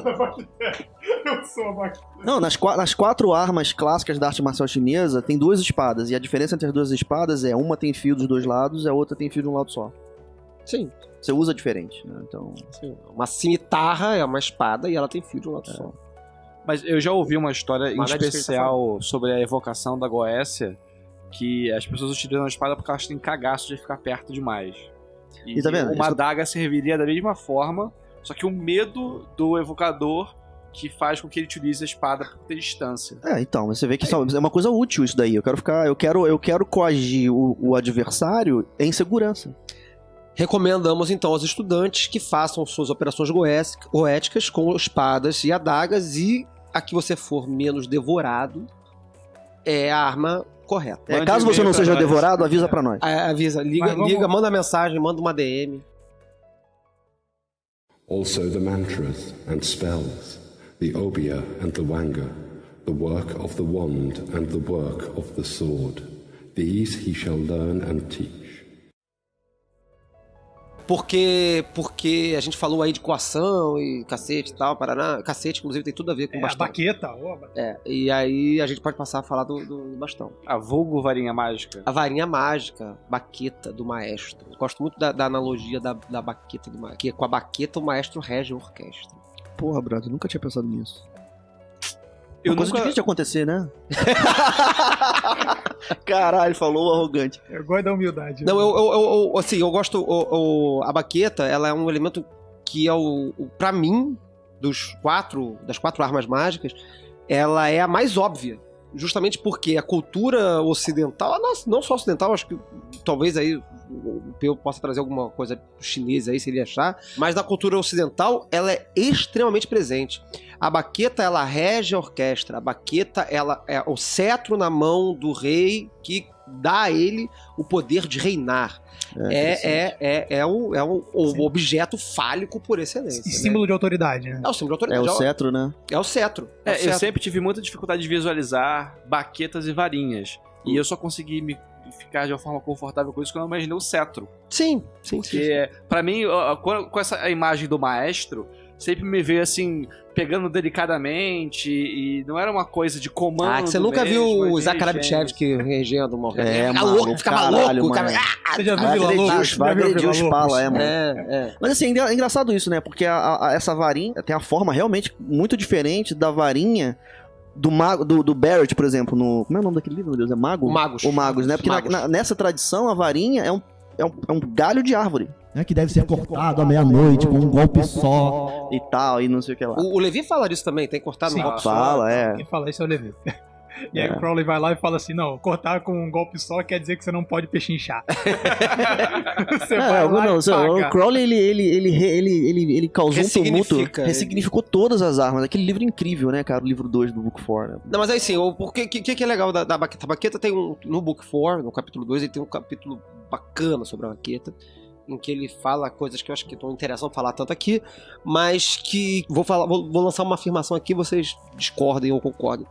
sou uma bactéria. Não, nas 4 armas clássicas da arte marcial chinesa, tem 2 espadas. E a diferença entre as 2 espadas é uma tem fio dos dois lados e a outra tem fio de um lado só. Sim. Você usa diferente, né? Então... Sim. Uma cimitarra é uma espada e ela tem fio de um lado só. Mas eu já ouvi uma história em Mas especial sobre a evocação da Goécia, que as pessoas utilizam a espada porque elas têm cagaço de ficar perto demais. E tá vendo? Uma adaga serviria da mesma forma, só que o medo do evocador que faz com que ele utilize a espada por ter distância. Então, você vê que é uma coisa útil isso daí. Eu quero coagir o adversário em segurança. Recomendamos então aos estudantes que façam suas operações goéticas com espadas e adagas, e a que você for menos devorado é a arma correta. Caso você não seja devorado, avisa pra nós. Avisa, liga, manda mensagem, manda uma DM. Also the mantras and spells, the obeah and the wanga, the work of the wand and the work of the sword. These he shall learn and teach. Porque a gente falou aí de coação e cacete e tal, Paraná. Cacete, inclusive, tem tudo a ver com bastão. A baqueta, e aí a gente pode passar a falar do bastão. A vulgo varinha mágica. A varinha mágica, baqueta do maestro. Gosto muito da analogia da baqueta do maestro. Que com a baqueta o maestro rege a orquestra. Porra, brother, nunca tinha pensado nisso. Eu Uma coisa nunca... difícil de acontecer, né? Caralho, falou arrogante. Eu gosto da humildade. Não, eu gosto. A baqueta, ela é um elemento que é pra mim, das quatro armas mágicas, ela é a mais óbvia. Justamente porque a cultura ocidental, não só ocidental, acho que talvez aí o Peu possa trazer alguma coisa chinesa aí, se ele achar, mas na cultura ocidental ela é extremamente presente. A baqueta, ela rege a orquestra, a baqueta, ela é o cetro na mão do rei que dá a ele o poder de reinar. É o objeto fálico por excelência. E símbolo de autoridade, né? É o símbolo de autoridade. É o cetro, né? É o cetro. Eu sempre tive muita dificuldade de visualizar baquetas e varinhas. E eu só consegui me ficar de uma forma confortável com isso quando eu imaginei o cetro. Sim. Porque, pra mim, com essa imagem do maestro, sempre me veio assim, pegando delicadamente, e não era uma coisa de comando. Que você nunca viu o Zach Zakarabchevsky regendo uma orquestra. Fica maluco, cara. Você já viu Vila Lobos? Vai agredir os palas, mano. É. Mas assim, é engraçado isso, né? Porque essa varinha tem a forma realmente muito diferente da varinha do mago, do Barrett, por exemplo, no... Como é o nome daquele livro, meu Deus? É Mago? Magos. O Magos, né? Porque nessa tradição, a varinha é um galho de árvore. Que deve ser cortado à meia-noite com um golpe só. E tal, e não sei o que lá. O Levi fala disso também, tem que cortar no golpe só. Fala, Quem fala isso é o Levi. E aí o Crowley vai lá e fala assim, não, cortar com um golpe só quer dizer que você não pode pechinchar. O Crowley, ele causou um tumulto, ressignificou todas as armas. Aquele livro incrível, né, cara? O livro 2 do Book 4. Né? Não, mas aí sim, o que é legal da baqueta? A baqueta tem no Book 4, no capítulo 2, ele tem um capítulo bacana sobre a baqueta, em que ele fala coisas que eu acho que não interessam falar tanto aqui, mas que vou lançar uma afirmação aqui, vocês discordem ou concordem.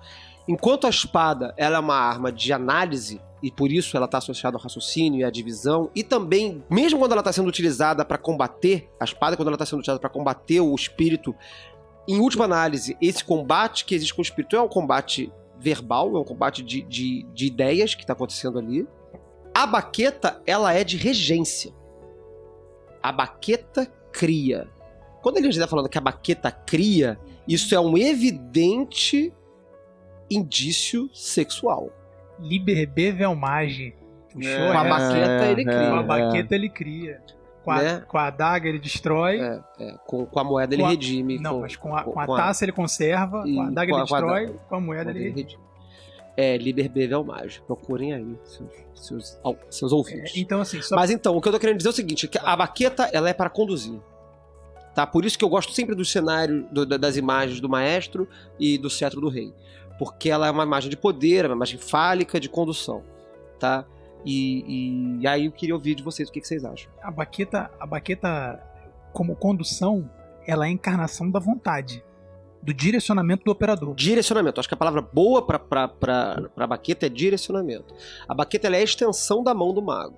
Enquanto a espada ela é uma arma de análise, e por isso ela está associada ao raciocínio e à divisão, e também, mesmo quando ela está sendo utilizada para combater, a espada, quando ela está sendo utilizada para combater o espírito, em última análise, esse combate que existe com o espírito é um combate verbal, é um combate de ideias que está acontecendo ali. A baqueta, ela é de regência. A baqueta cria. Quando ele está falando que a baqueta cria, isso é um evidente indício sexual. Liber Bevelmage. Puxou com a baqueta ele cria. Com a baqueta ele cria. Com a adaga ele destrói. Com a moeda ele redime. Não, mas com a taça ele conserva, com a adaga ele destrói, com a moeda ele redime. Liber Bevelmage. Procurem aí seus ouvintes. Então, assim, Mas então, o que eu tô querendo dizer é o seguinte, que a baqueta, ela é para conduzir. Tá? Por isso que eu gosto sempre do cenário, das imagens do maestro e do cetro do rei. Porque ela é uma imagem de poder, é uma imagem fálica de condução, tá? E aí eu queria ouvir de vocês o que vocês acham. A baqueta, como condução, ela é a encarnação da vontade, do direcionamento do operador. Direcionamento. Acho que a palavra boa pra baqueta é direcionamento. A baqueta, ela é a extensão da mão do mago.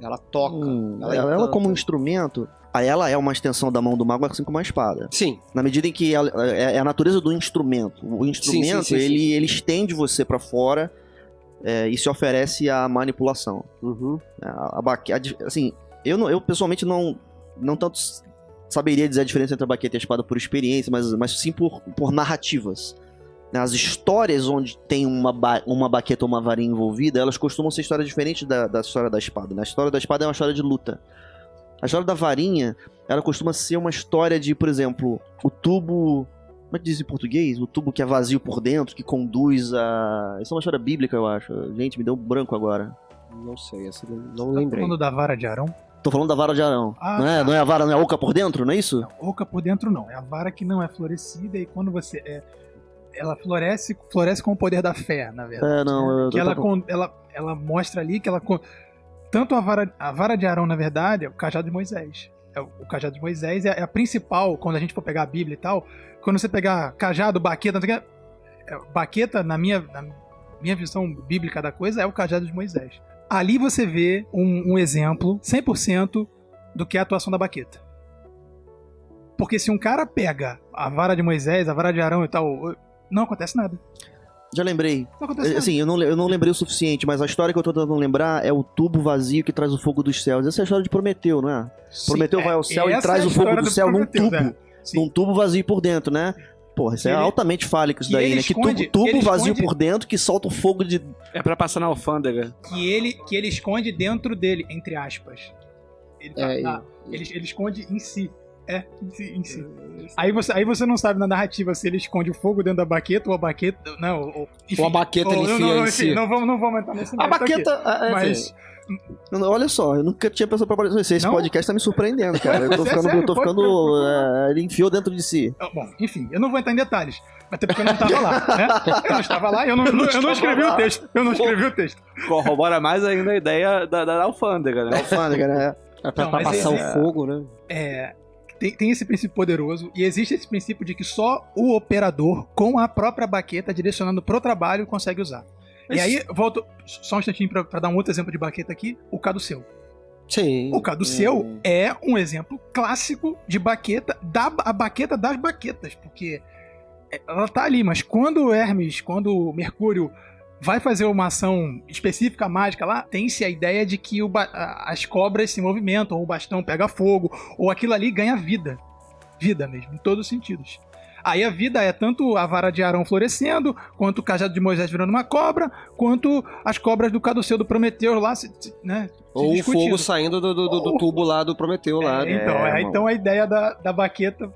Ela toca. Ela como um instrumento... Ela é uma extensão da mão do mago, assim como a espada. Sim. Na medida em que é a natureza do instrumento. O instrumento, ele estende você pra fora e se oferece à manipulação. Uhum. Assim, eu pessoalmente não tanto saberia dizer a diferença entre a baqueta e a espada por experiência, mas sim por narrativas. As histórias onde tem uma baqueta ou uma varinha envolvida, elas costumam ser histórias diferentes da história da espada. A história da espada é uma história de luta. A história da varinha, ela costuma ser uma história de, por exemplo, o tubo... Como é que diz em português? O tubo que é vazio por dentro, que conduz a... Isso é uma história bíblica, eu acho. Gente, me deu um branco agora. Não sei, essa não lembrei. Tá falando da vara de Arão? Tô falando da vara de Arão. Não é a vara, não é a oca por dentro, não é isso? Não, oca por dentro não. É a vara que não é florescida e quando você... ela floresce com o poder da fé, na verdade. Ela mostra ali que ela... Tanto a vara de Arão, na verdade, é o cajado de Moisés. O cajado de Moisés é a principal, quando a gente for pegar a Bíblia e tal. Quando você pegar cajado, baqueta, baqueta, na minha visão bíblica da coisa, é o cajado de Moisés. Ali você vê um exemplo, 100%, do que é a atuação da baqueta. Porque se um cara pega a vara de Moisés, a vara de Arão e tal, não acontece nada. Já lembrei. Não acontece nada. Assim, eu não lembrei o suficiente, mas a história que eu tô tentando lembrar é o tubo vazio que traz o fogo dos céus. Essa é a história de Prometeu, não é? Sim, Prometeu vai ao céu e traz o fogo do céu num tubo. num tubo vazio por dentro, né? Porra, isso é altamente fálico isso daí, né? Que tubo vazio por dentro que solta o fogo de... É pra passar na alfândega. Que ele esconde dentro dele, entre aspas. Ele esconde em si. Em si. Aí você não sabe na narrativa se ele esconde o fogo dentro da baqueta ou a baqueta... Não, ou a baqueta ele enfia em si. Não vamos entrar nesse mérito a baqueta aqui. Mas... Olha só, eu nunca tinha pensado pra isso. Esse podcast tá me surpreendendo, cara. Eu tô ficando ele enfiou dentro de si. Bom, enfim, eu não vou entrar em detalhes. Até porque eu não tava lá, né? Eu não estava lá, eu não escrevi o texto. Eu não escrevi o texto. Corrobora mais ainda a ideia da alfândega, né? Alfândega, né? Pra passar o fogo, né? Tem esse princípio poderoso e existe esse princípio de que só o operador com a própria baqueta direcionando pro trabalho consegue usar. E aí, volto só um instantinho pra dar um outro exemplo de baqueta aqui, o caduceu. Sim. O caduceu é um exemplo clássico de baqueta, a baqueta das baquetas, porque ela tá ali, mas quando o Mercúrio vai fazer uma ação específica mágica lá, tem-se a ideia de que as cobras se movimentam, ou o bastão pega fogo, ou aquilo ali ganha vida. Vida mesmo, em todos os sentidos. Aí a vida é tanto a vara de Arão florescendo, quanto o cajado de Moisés virando uma cobra, quanto as cobras do caduceu do Prometeu lá, né? Ou o fogo saindo do tubo lá do Prometeu lá. Então a ideia da baqueta...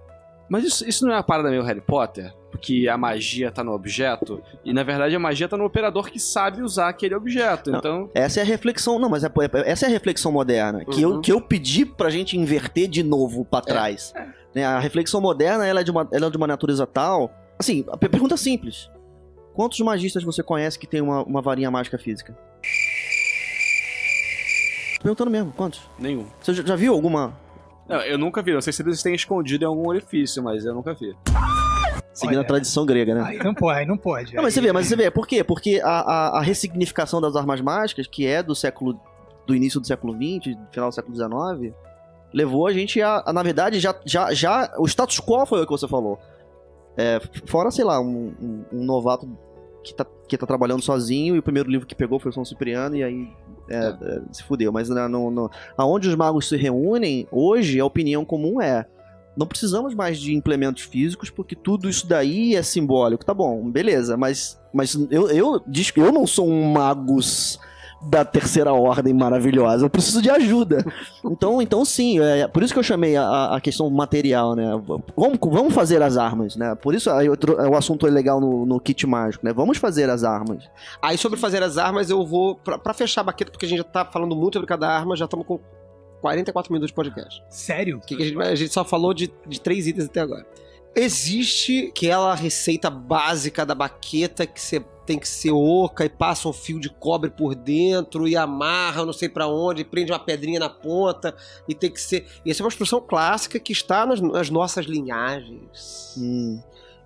Mas isso não é uma parada meio Harry Potter? Porque a magia tá no objeto, e na verdade a magia tá no operador que sabe usar aquele objeto, não, então... Essa é a reflexão, essa é a reflexão moderna, que eu pedi pra gente inverter de novo pra trás. A reflexão moderna, ela é de uma natureza tal... Assim, a pergunta é simples. Quantos magistas você conhece que tem uma varinha mágica física? Tô perguntando mesmo, quantos? Nenhum. Você já viu alguma... Não, eu nunca vi, não sei se eles têm escondido em algum orifício, mas eu nunca vi. Seguindo a tradição grega, né? Aí não pode. Não, mas você vê, por quê? Porque a ressignificação das armas mágicas, que é do início do século XX, final do século XIX, levou a gente na verdade, já o status quo foi o que você falou. Fora, sei lá, um novato que tá trabalhando sozinho, e o primeiro livro que pegou foi o São Cipriano, e aí se fudeu. Mas aonde os magos se reúnem, hoje a opinião comum não precisamos mais de implementos físicos, porque tudo isso daí é simbólico. Tá bom, beleza, mas eu não sou um magus da terceira ordem maravilhosa, eu preciso de ajuda. Então sim, por isso que eu chamei a questão material, né? Vamos fazer as armas, né? Por isso o assunto é legal no kit mágico, né? Vamos fazer as armas. Aí sobre fazer as armas, eu vou, pra fechar a baqueta, porque a gente já tá falando muito sobre cada arma, já estamos com 44 minutos de podcast. Sério? A gente só falou de 3 itens até agora. Existe aquela receita básica da baqueta que você tem que ser oca e passa um fio de cobre por dentro e amarra não sei pra onde, e prende uma pedrinha na ponta e tem que ser... E essa é uma expressão clássica que está nas nossas linhagens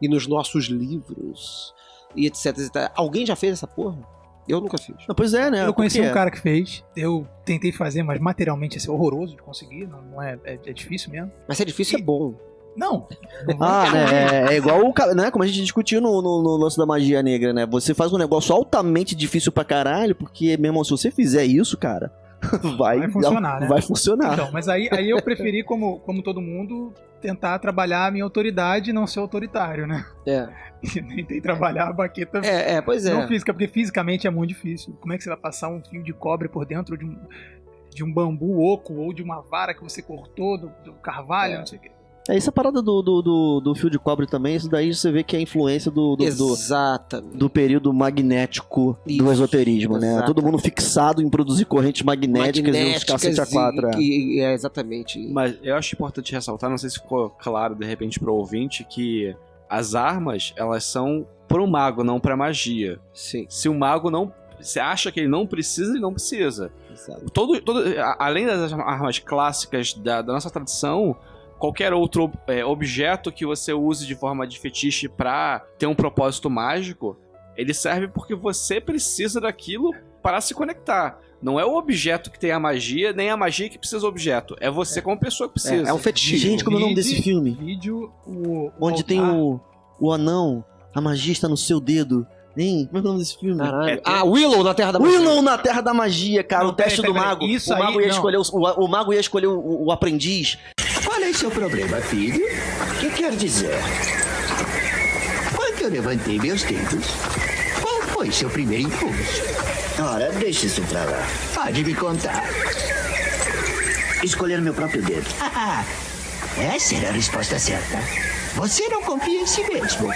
e nos nossos livros e etc. Alguém já fez essa porra? Eu nunca fiz. Não, pois é, né? Eu conheci um cara que fez. Eu tentei fazer, mas materialmente é horroroso de conseguir. Não é difícil mesmo. Mas se é difícil, é bom. Não. É igual né, como a gente discutiu no lance da magia negra, né? Você faz um negócio altamente difícil pra caralho, porque, meu irmão, se você fizer isso, cara, vai funcionar, né? Vai funcionar. Então, mas aí eu preferi, como todo mundo, tentar trabalhar a minha autoridade e não ser autoritário, né? Tentei trabalhar a baqueta não física, porque fisicamente é muito difícil. Como é que você vai passar um fio de cobre por dentro de um bambu oco ou de uma vara que você cortou do carvalho, não sei o quê. Essa parada do fio de cobre também, isso daí você vê que é a influência do período magnético do esoterismo, né? Todo mundo fixado em produzir correntes magnéticas e uns cacete a quatro. Exatamente. Mas eu acho importante ressaltar, não sei se ficou claro de repente pro ouvinte, que as armas, elas são pro mago, não pra magia. Sim. Se o mago não... Você acha que ele não precisa, ele não precisa. Exato. Além das armas clássicas da nossa tradição... Qualquer outro objeto que você use de forma de fetiche pra ter um propósito mágico, ele serve porque você precisa daquilo para se conectar. Não é o objeto que tem a magia, nem a magia que precisa do objeto. É você como pessoa que precisa. É um fetiche. Gente, como é o nome desse filme? Onde tem o anão, a magia está no seu dedo. Hein? Como é o nome desse filme? Willow na Terra da Magia. Willow na Terra da Magia, cara. O teste do mago. Isso o mago ia escolher o mago ia escolher o aprendiz. Qual é seu problema, filho? O que quer dizer? Quando eu levantei meus dedos, qual foi seu primeiro impulso? Ora, deixe isso pra lá. Pode me contar. Escolher meu próprio dedo. Essa era a resposta certa. Você não confia em si mesmo.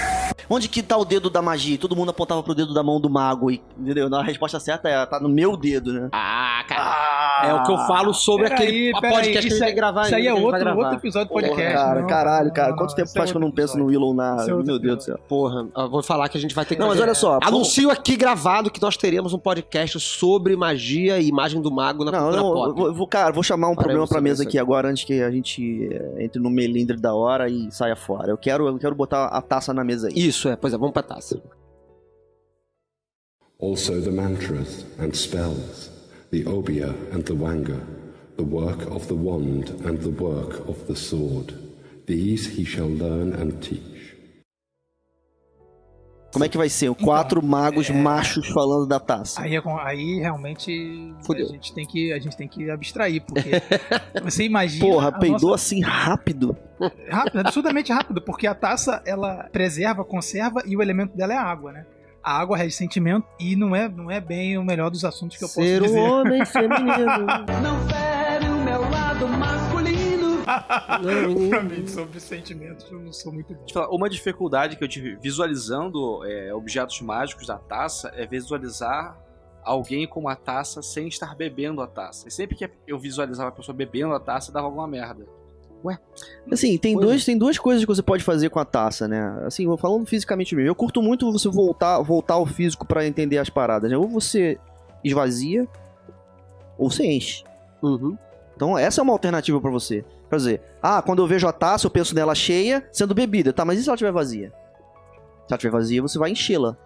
Onde que tá o dedo da magia? Todo mundo apontava pro dedo da mão do mago. Entendeu? A resposta certa é, tá no meu dedo, né? Cara. É o que eu falo sobre aquele podcast que a gente vai gravar. Isso aí é outro episódio do podcast. Cara, caralho, cara. Quanto tempo faz que eu não penso no Willow na... Meu Deus do céu. Porra, eu vou falar que a gente vai ter que... Não, mas olha só. Anuncio aqui gravado que nós teremos um podcast sobre magia e imagem do mago na cultura pop. Vou chamar um problema pra mesa aqui agora, antes que a gente entre no melindre da hora e saia fora. Eu quero botar a taça na mesa aí. Isso, pois é, vamos pra taça. Also the mantras and spells, the obia and the wanga, the work of the wand and the work of the sword. These he shall learn and teach. Como é que vai ser? 4 magos machos falando da taça. Aí realmente fudeu. A gente tem que abstrair, porque você imagina... Porra, peidou assim rápido. Rápido, absurdamente rápido, porque a taça, ela preserva, conserva e o elemento dela é a água, né? A água rege sentimento e não é bem o melhor dos assuntos que eu posso dizer. Ser um homem feminino. Não fere o meu lado masculino. Pra mim, sobre sentimentos, eu não sou muito bom. Uma dificuldade que eu tive visualizando objetos mágicos da taça é visualizar alguém com uma taça sem estar bebendo a taça. E sempre que eu visualizava a pessoa bebendo a taça, dava alguma merda. Ué? Assim, tem duas coisas que você pode fazer com a taça, né? Assim, falando fisicamente mesmo. Eu curto muito você voltar ao físico pra entender as paradas, né? Ou você esvazia, ou você enche. Uhum. Então essa é uma alternativa pra você. Quer dizer, quando eu vejo a taça, eu penso nela cheia, sendo bebida. Tá, mas e se ela estiver vazia? Se ela estiver vazia, você vai enchê-la.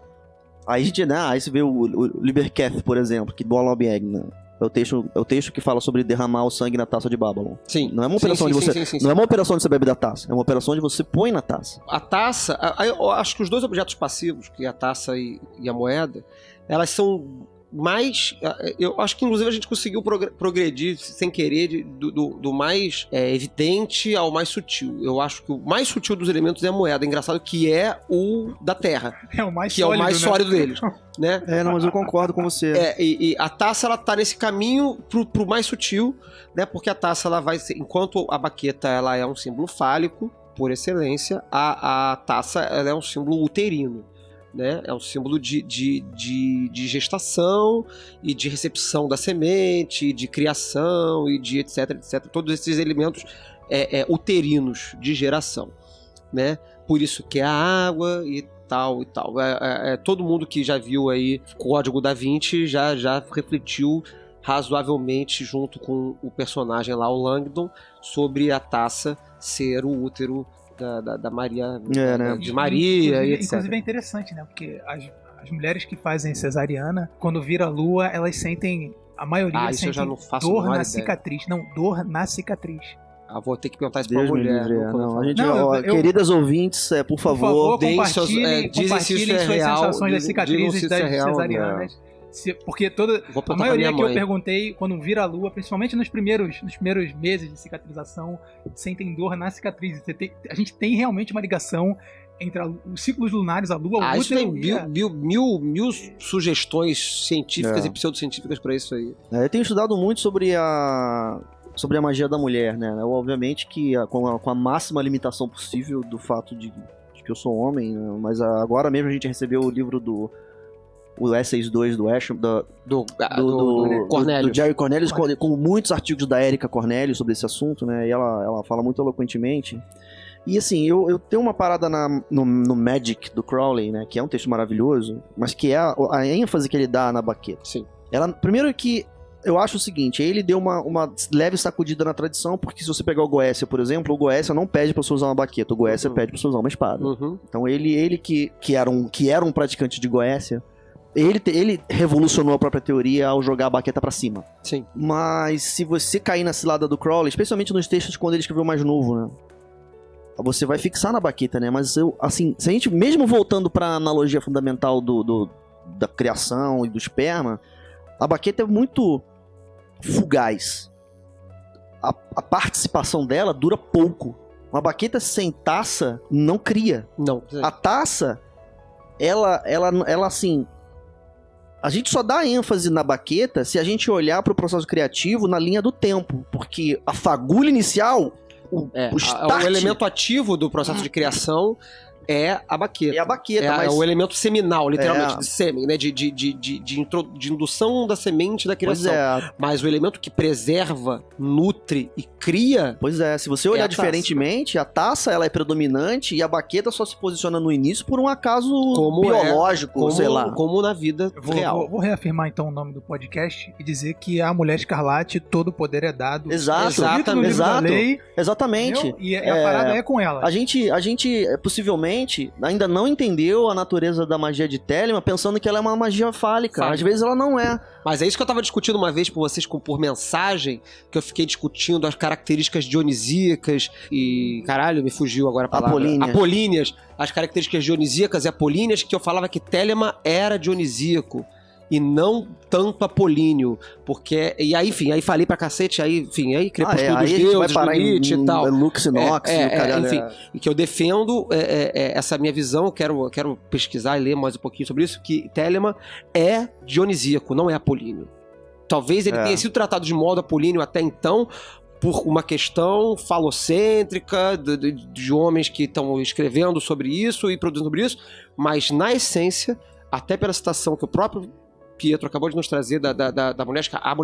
Aí você vê o Libercath, por exemplo, que do Alobeg, né? É o texto que fala sobre derramar o sangue na taça de Babylon. Sim. Não é uma operação não é uma operação de você beber da taça. É uma operação de você põe na taça. A taça... Eu acho que os dois objetos passivos, que é a taça e a moeda, elas são mais... Eu acho que, inclusive, a gente conseguiu progredir, sem querer, do mais evidente ao mais sutil. Eu acho que o mais sutil dos elementos é a moeda. Engraçado que é o da terra. É o mais que sólido, é o mais sólido deles. Né? Não, mas eu concordo com você. E a taça, ela tá nesse caminho pro mais sutil, né? Porque a taça, ela vai ser... Enquanto a baqueta, ela é um símbolo fálico, por excelência, a taça, ela é um símbolo uterino. Né? É um símbolo de gestação e de recepção da semente, de criação e de etc, etc. Todos esses elementos uterinos de geração, né? Por isso que é a água e tal e tal. Todo mundo que já viu aí Código da Vinci já refletiu razoavelmente junto com o personagem lá, o Langdon, sobre a taça ser o útero da Maria, né? de Maria e etc. Inclusive é interessante, né? Porque as mulheres que fazem cesariana, quando vira a lua, elas sentem, a maioria isso sente eu já não faço dor na ideia. cicatriz. Não, dor na cicatriz. Vou ter que perguntar isso pra uma mulher. Queridas ouvintes, por favor, compartilhem dizem se isso é suas real, sensações das cicatrizes das cesarianas. Porque a maioria que eu perguntei, quando vira a lua, principalmente nos primeiros meses de cicatrização, sentem dor na cicatriz. A gente tem realmente uma ligação entre os ciclos lunares, a lua, o útero... Tem mil sugestões científicas e pseudocientíficas pra isso aí. Eu tenho estudado muito sobre a magia da mulher, né? Obviamente que com a máxima limitação possível do fato de que eu sou homem, né? Mas agora mesmo a gente recebeu o livro do Essays 2 do Ashram, do Jerry Cornelius, com muitos artigos da Erika Cornelius sobre esse assunto, né? E ela fala muito eloquentemente. E assim, eu tenho uma parada no Magic do Crowley, né? Que é um texto maravilhoso, mas que é a ênfase que ele dá na baqueta. Sim. Primeiro que eu acho o seguinte, ele deu uma leve sacudida na tradição, porque se você pegar o Goécia, por exemplo, o Goécia não pede pra você usar uma baqueta, o Goécia pede pra você usar uma espada. Uhum. Então ele que era um praticante de Goécia, ele revolucionou a própria teoria ao jogar a baqueta pra cima. Sim. Mas se você cair na cilada do Crowley, especialmente nos textos quando ele escreveu mais novo, né? Você vai fixar na baqueta, né? Mas assim, se a gente, mesmo voltando pra analogia fundamental da criação e do esperma, a baqueta é muito fugaz. a participação dela dura pouco. Uma baqueta sem taça não cria. Não. A taça, ela assim... A gente só dá ênfase na baqueta se a gente olhar para o processo criativo na linha do tempo. Porque a fagulha inicial, o elemento ativo do processo de criação é a baqueta. É a baqueta, é mas... o elemento seminal, literalmente, de sêmen, né? De indução da semente da criação. Pois é. Mas o elemento que preserva, nutre e cria... Pois é, se você olhar a diferentemente, a taça ela é predominante e a baqueta só se posiciona no início por um acaso biológico, sei lá. Como na vida real. Vou reafirmar então o nome do podcast e dizer que a Mulher Escarlate, todo o poder é dado. Exatamente. Entendeu? E a parada é com ela. A gente possivelmente ainda não entendeu a natureza da magia de Telemann, pensando que ela é uma magia fálica. Às vezes ela não é. Mas é isso que eu tava discutindo uma vez com vocês por mensagem, que eu fiquei discutindo as características dionisíacas e... Caralho, me fugiu agora a palavra. Apolíneas. As características dionisíacas e apolíneas, que eu falava que Telemann era dionisíaco e não tanto apolíneo, porque... E aí, enfim, aí falei pra cacete, aí Crepúsculo dos Deuses, do Nietzsche e tal. Lux Nox, enfim, e que eu defendo essa minha visão, eu quero pesquisar e ler mais um pouquinho sobre isso, que Telemann é dionisíaco, não é apolíneo. Talvez ele tenha sido tratado de modo apolíneo até então, por uma questão falocêntrica de homens que estão escrevendo sobre isso e produzindo sobre isso, mas na essência, até pela citação que o próprio Pietro acabou de nos trazer da Mulher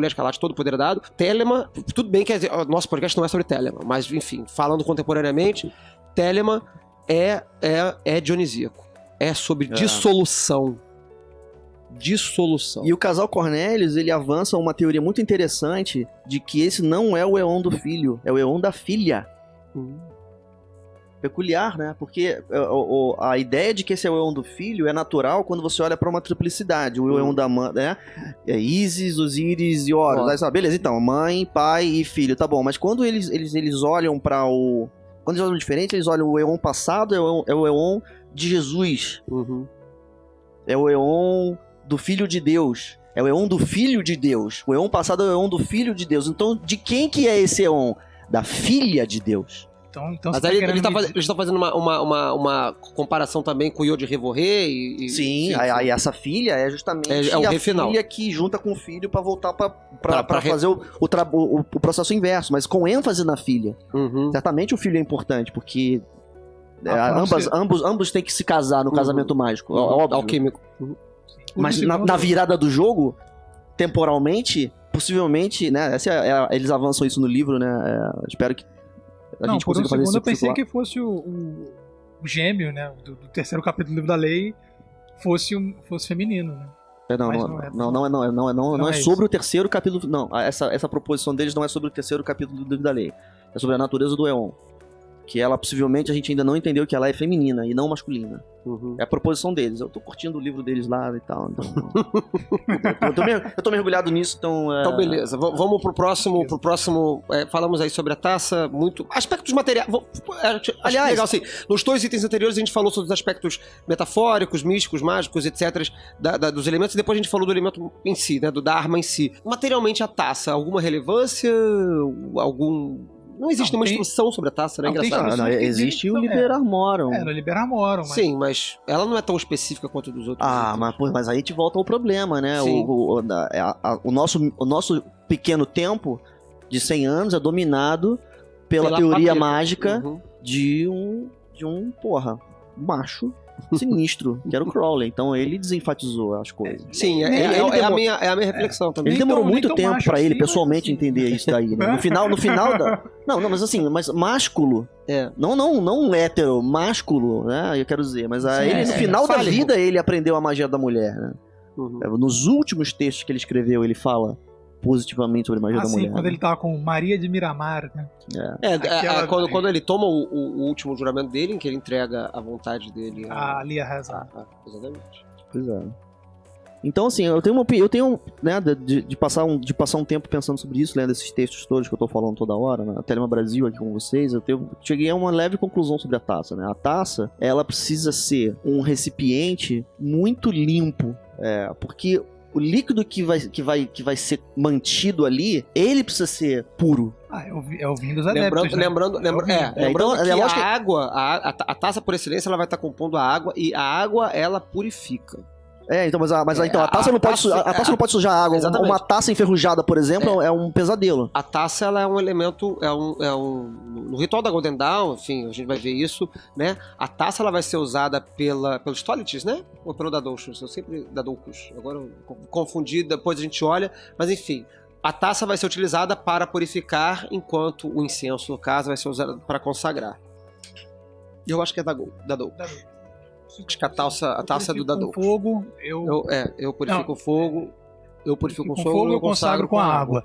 Escarlate, todo o poder dado, Telemann, tudo bem que o nosso podcast não é sobre Telemann, mas enfim, falando contemporaneamente, Telemann é dionisíaco, é sobre dissolução. E o casal Cornelius, ele avança uma teoria muito interessante de que esse não é o Eon do filho, é o Eon da filha. Peculiar, né? Porque a ideia de que esse é o Eon do filho é natural quando você olha para uma triplicidade. O Eon da mãe, né? É Isis, Osíris e Horus. Aí, beleza, então, mãe, pai e filho, tá bom. Mas quando eles olham para o... Quando eles olham diferente, eles olham o Eon passado, é o Eon de Jesus. É o Eon do Filho de Deus. É o Eon do Filho de Deus. O Eon passado é o Eon do Filho de Deus. Então, de quem que é esse Eon? Da Filha de Deus. Então mas aí eles estão fazendo uma comparação também com o Yod Revoré Sim, aí essa filha é justamente a filha que junta com o filho pra voltar pra fazer o processo inverso, mas com ênfase na filha. Certamente o filho é importante, porque ambos têm que se casar no casamento mágico, óbvio. Alquímico. Mas na virada do jogo, temporalmente, possivelmente, né, eles avançam isso no livro, né, espero que por um segundo eu pensei que fosse o gêmeo, né, do terceiro capítulo do livro da lei fosse feminino, né? Não é sobre o terceiro capítulo. Não, essa proposição deles não é sobre o terceiro capítulo do livro da lei. É sobre a natureza do Eon. Que ela, possivelmente, a gente ainda não entendeu que ela é feminina e não masculina. É a proposição deles. Eu tô curtindo o livro deles lá e tal. Então, eu tô mergulhado nisso, então... Então, beleza. Vamos pro próximo... falamos aí sobre a taça, aspectos materiais... Aliás, legal, assim, nos 2 itens anteriores a gente falou sobre os aspectos metafóricos, místicos, mágicos, etc. Dos elementos, e depois a gente falou do elemento em si, né? Da arma em si. Materialmente, a taça, alguma relevância? Não existe nenhuma instrução sobre a taça, né? Engraçado. Existe o Liber Armorum. No Liber Armorum. Sim, mas ela não é tão específica quanto dos outros. Mas aí te volta ao problema, né? O nosso pequeno tempo de 100 anos é dominado pela teoria mágica de um macho sinistro, que era o Crowley. Então ele desenfatizou as coisas. Sim, é a minha reflexão também. Ele demorou muito tempo pra ele pessoalmente entender isso daí, né? No final da... Não, mas assim, másculo. Não hétero, másculo, né? Eu quero dizer. Mas ele, no final da vida, ele aprendeu a magia da mulher, né? Nos últimos textos que ele escreveu, ele fala positivamente sobre a magia da mulher. Quando ele tava com Maria de Miramar, né? Quando ele toma o último juramento dele, em que ele entrega a vontade dele a Lia Hazard. Exatamente. Pois é. Então, assim, eu tenho né, de passar um tempo pensando sobre isso, lendo esses textos todos que eu tô falando toda hora, na Telemann Brasil aqui com vocês, cheguei a uma leve conclusão sobre a taça, né? A taça, ela precisa ser um recipiente muito limpo, porque o líquido que vai ser mantido ali, ele precisa ser puro. É o vinho dos adeptos. Lembrando então, que é a lógico que- água, a taça por excelência, ela vai estar compondo a água, e a água, ela purifica. Então, a taça não pode não pode sujar a água. Exatamente. Uma taça enferrujada, por exemplo, é um pesadelo. A taça, ela é um elemento, no ritual da Golden Dawn, enfim, a gente vai ver isso, né? A taça, ela vai ser usada pelos Tolites, né? Ou pelo Dadoucus? Eu sempre Dadoucus. Agora eu confundi, depois a gente olha, mas enfim. A taça vai ser utilizada para purificar, enquanto o incenso, no caso, vai ser usado para consagrar. E eu acho que é Dadoucus. Acho que a taça é do Dadoucus. Com fogo, eu purifico o fogo, eu purifico com fogo, eu consagro com a água.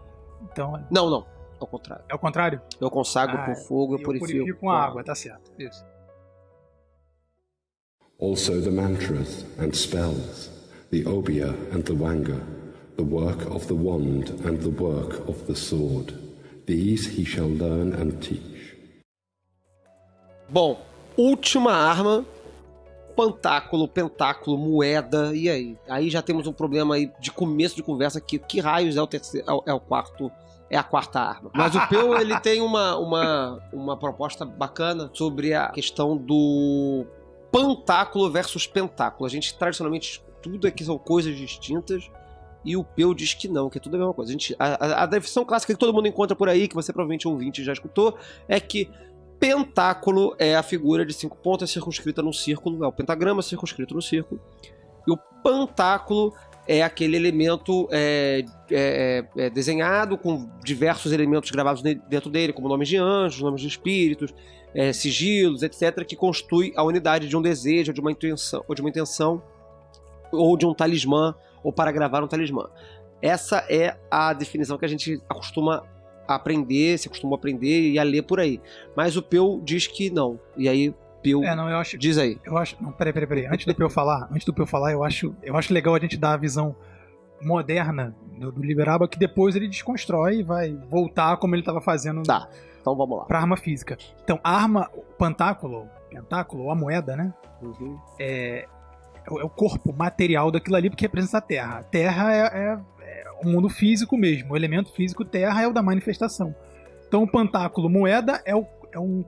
Então, Não. Ao contrário. É o contrário? Eu consagro com fogo, eu purifico com a água, tá certo. Isso. Also the mantras and spells, the obeah and the wanga, the work of the wand and the work of the sword. These he shall learn and teach. Bom, última arma, pantáculo, pentáculo, moeda, e aí? Aí já temos um problema aí de começo de conversa, que raios é o terceiro, é a quarta arma. Mas o Peu, ele tem uma proposta bacana sobre a questão do pantáculo versus pentáculo. A gente tradicionalmente estuda que são coisas distintas, e o Peu diz que não, que é tudo a mesma coisa. A definição clássica que todo mundo encontra por aí, que você provavelmente ouvinte já escutou, é que pentáculo é a figura de 5 pontas circunscrita num círculo, é o pentagrama circunscrito no círculo. E o pantáculo é aquele elemento desenhado com diversos elementos gravados dentro dele, como nomes de anjos, nomes de espíritos, sigilos, etc., que constitui a unidade de um desejo, de uma intenção, ou de um talismã, ou para gravar um talismã. Essa é a definição que a gente acostuma aprender e a ler por aí. Mas o Peu diz que não. E aí, Peu diz aí. Eu acho. Não, peraí. Antes do Peu falar, eu acho legal a gente dar a visão moderna do Liberaba, que depois ele desconstrói e vai voltar como ele estava fazendo. Tá, então vamos lá. Pra arma física. Então, a arma, o pentáculo, ou a moeda, né? Uhum. É o corpo material daquilo ali, porque representa a Terra. A Terra é o mundo físico mesmo. O elemento físico Terra é o da manifestação. Então o pantáculo moeda é um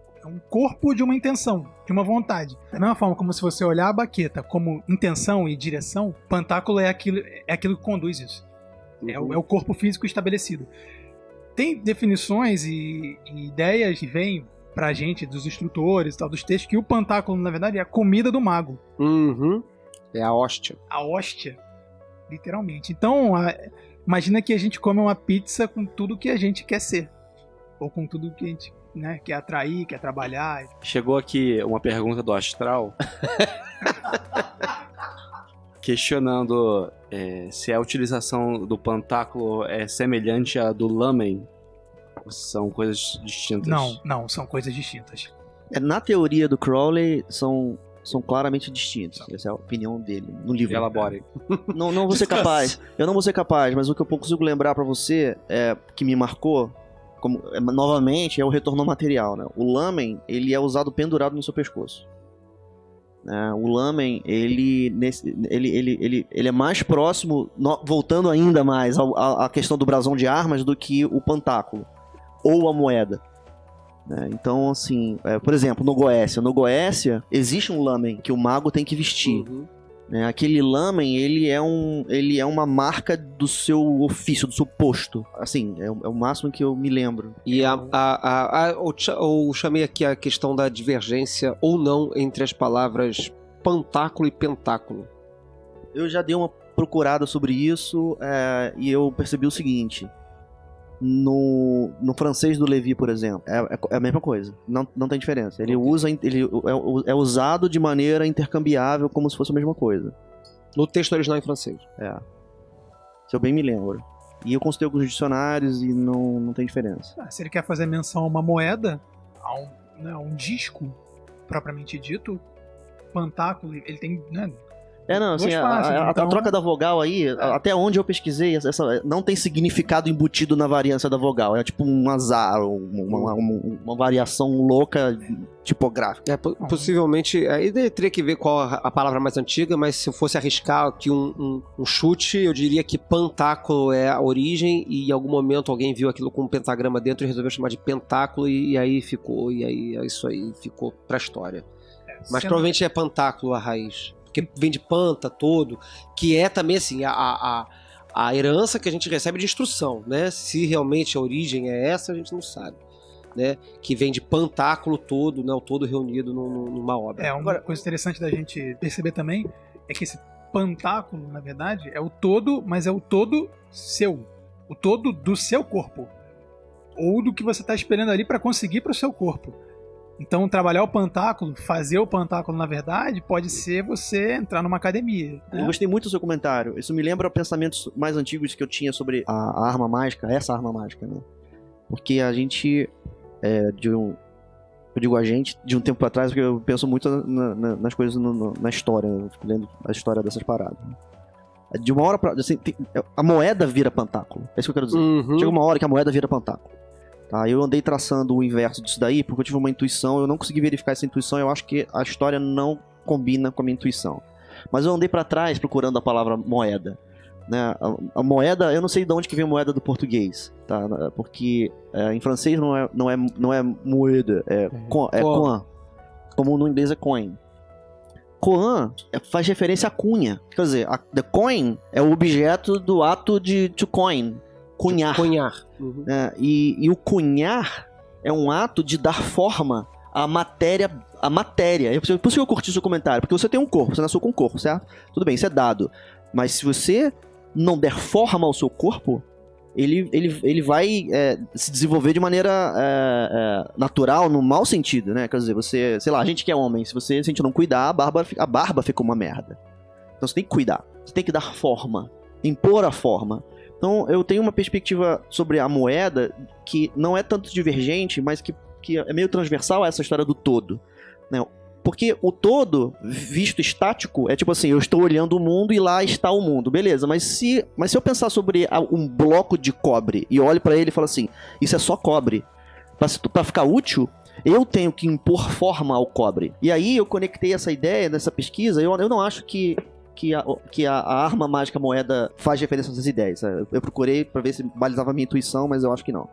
corpo de uma intenção, de uma vontade. Da mesma forma como se você olhar a baqueta como intenção e direção, pantáculo é aquilo que conduz isso. Uhum. É o corpo físico estabelecido. Tem definições e ideias que vêm pra gente, dos instrutores e tal, dos textos, que o pantáculo, na verdade, é a comida do mago. Uhum. É a hóstia. A hóstia, literalmente. Então, imagina que a gente come uma pizza com tudo que a gente quer ser. Ou com tudo que a gente quer atrair, quer trabalhar. Chegou aqui uma pergunta do Astral. Questionando se a utilização do pantáculo é semelhante à do lamen. São coisas distintas. Não, são coisas distintas. Na teoria do Crowley, são claramente distintos. Essa é a opinião dele no livro. Elabore. Não vou ser capaz. Eu não vou ser capaz, mas o que eu consigo lembrar pra você, que me marcou, novamente, é o retorno ao material. Né? O lamen, ele é usado pendurado no seu pescoço. O lamen, ele é mais próximo, voltando ainda mais à questão do brasão de armas, do que o pantáculo ou a moeda. Então, assim, por exemplo, no Goécia existe um lamen que o mago tem que vestir. Uhum. Aquele lamen, ele é uma marca do seu ofício, do seu posto. Assim, é o máximo que eu me lembro. E eu chamei aqui a questão da divergência ou não entre as palavras pantáculo e pentáculo. Eu já dei uma procurada sobre isso e eu percebi o seguinte. No francês do Lévi, por exemplo, é a mesma coisa. Não tem diferença. Ele é usado de maneira intercambiável, como se fosse a mesma coisa. No texto original em francês. Se eu bem me lembro. E eu consultei alguns dicionários e não tem diferença. Se ele quer fazer menção a uma moeda, a um disco, propriamente dito, pantáculo, ele tem Não, assim, a troca da vogal aí, até onde eu pesquisei, não tem significado embutido na variância da vogal. É tipo um azar, uma variação louca tipográfica. Possivelmente, aí teria que ver qual a palavra mais antiga, mas se eu fosse arriscar aqui um chute, eu diria que pantáculo é a origem, e em algum momento alguém viu aquilo com um pentagrama dentro e resolveu chamar de pentáculo, e aí ficou, e aí isso aí ficou pra história. Mas provavelmente é pantáculo a raiz. Porque vem de panta todo, que é também assim, a herança que a gente recebe de instrução, né? Se realmente a origem é essa, a gente não sabe, né? Que vem de pantáculo todo, né? O todo reunido numa obra. Uma coisa interessante da gente perceber também é que esse pantáculo, na verdade, é o todo, mas é o todo seu. O todo do seu corpo. Ou do que você está esperando ali para conseguir para o seu corpo. Então, trabalhar o pantáculo, fazer o pantáculo, na verdade, pode ser você entrar numa academia. Né? Eu gostei muito do seu comentário. Isso me lembra pensamentos mais antigos que eu tinha sobre a arma mágica, essa arma mágica, né? Porque a gente, eu digo a gente, de um tempo atrás, porque eu penso muito nas coisas na história, eu fico lendo a história dessas paradas. De uma hora pra... Assim, a moeda vira pantáculo. É isso que eu quero dizer. Chega uma hora que a moeda vira pantáculo. Tá, eu andei traçando o inverso disso daí porque eu tive uma intuição, eu não consegui verificar essa intuição, eu acho que a história não combina com a minha intuição. Mas eu andei pra trás procurando a palavra moeda. Né? A moeda, eu não sei de onde que vem a moeda do português, tá? Porque em francês não é moeda, é coin. Como no inglês é coin. Coin faz referência à cunha. Quer dizer, the coin é o objeto do ato de to coin. Cunhar. Uhum. E o cunhar é um ato de dar forma à matéria. Por isso que eu curti o seu comentário. Porque você tem um corpo, você nasceu com um corpo, certo? Tudo bem, isso é dado. Mas se você não der forma ao seu corpo, ele vai se desenvolver de maneira natural, no mau sentido, né? Quer dizer, você, sei lá, a gente que é homem, se a gente não cuidar, a barba fica uma merda. Então você tem que cuidar, você tem que dar forma, impor a forma. Então, eu tenho uma perspectiva sobre a moeda que não é tanto divergente, mas que é meio transversal a essa história do todo, né? Porque o todo, visto estático, é tipo assim, eu estou olhando o mundo e lá está o mundo, beleza, mas se eu pensar sobre um bloco de cobre e olho pra ele e falo assim, isso é só cobre, pra ficar útil, eu tenho que impor forma ao cobre. E aí eu conectei essa ideia nessa pesquisa, eu não acho que a arma mágica moeda faz referência a essas ideias. Eu procurei pra ver se balizava a minha intuição, mas eu acho que não.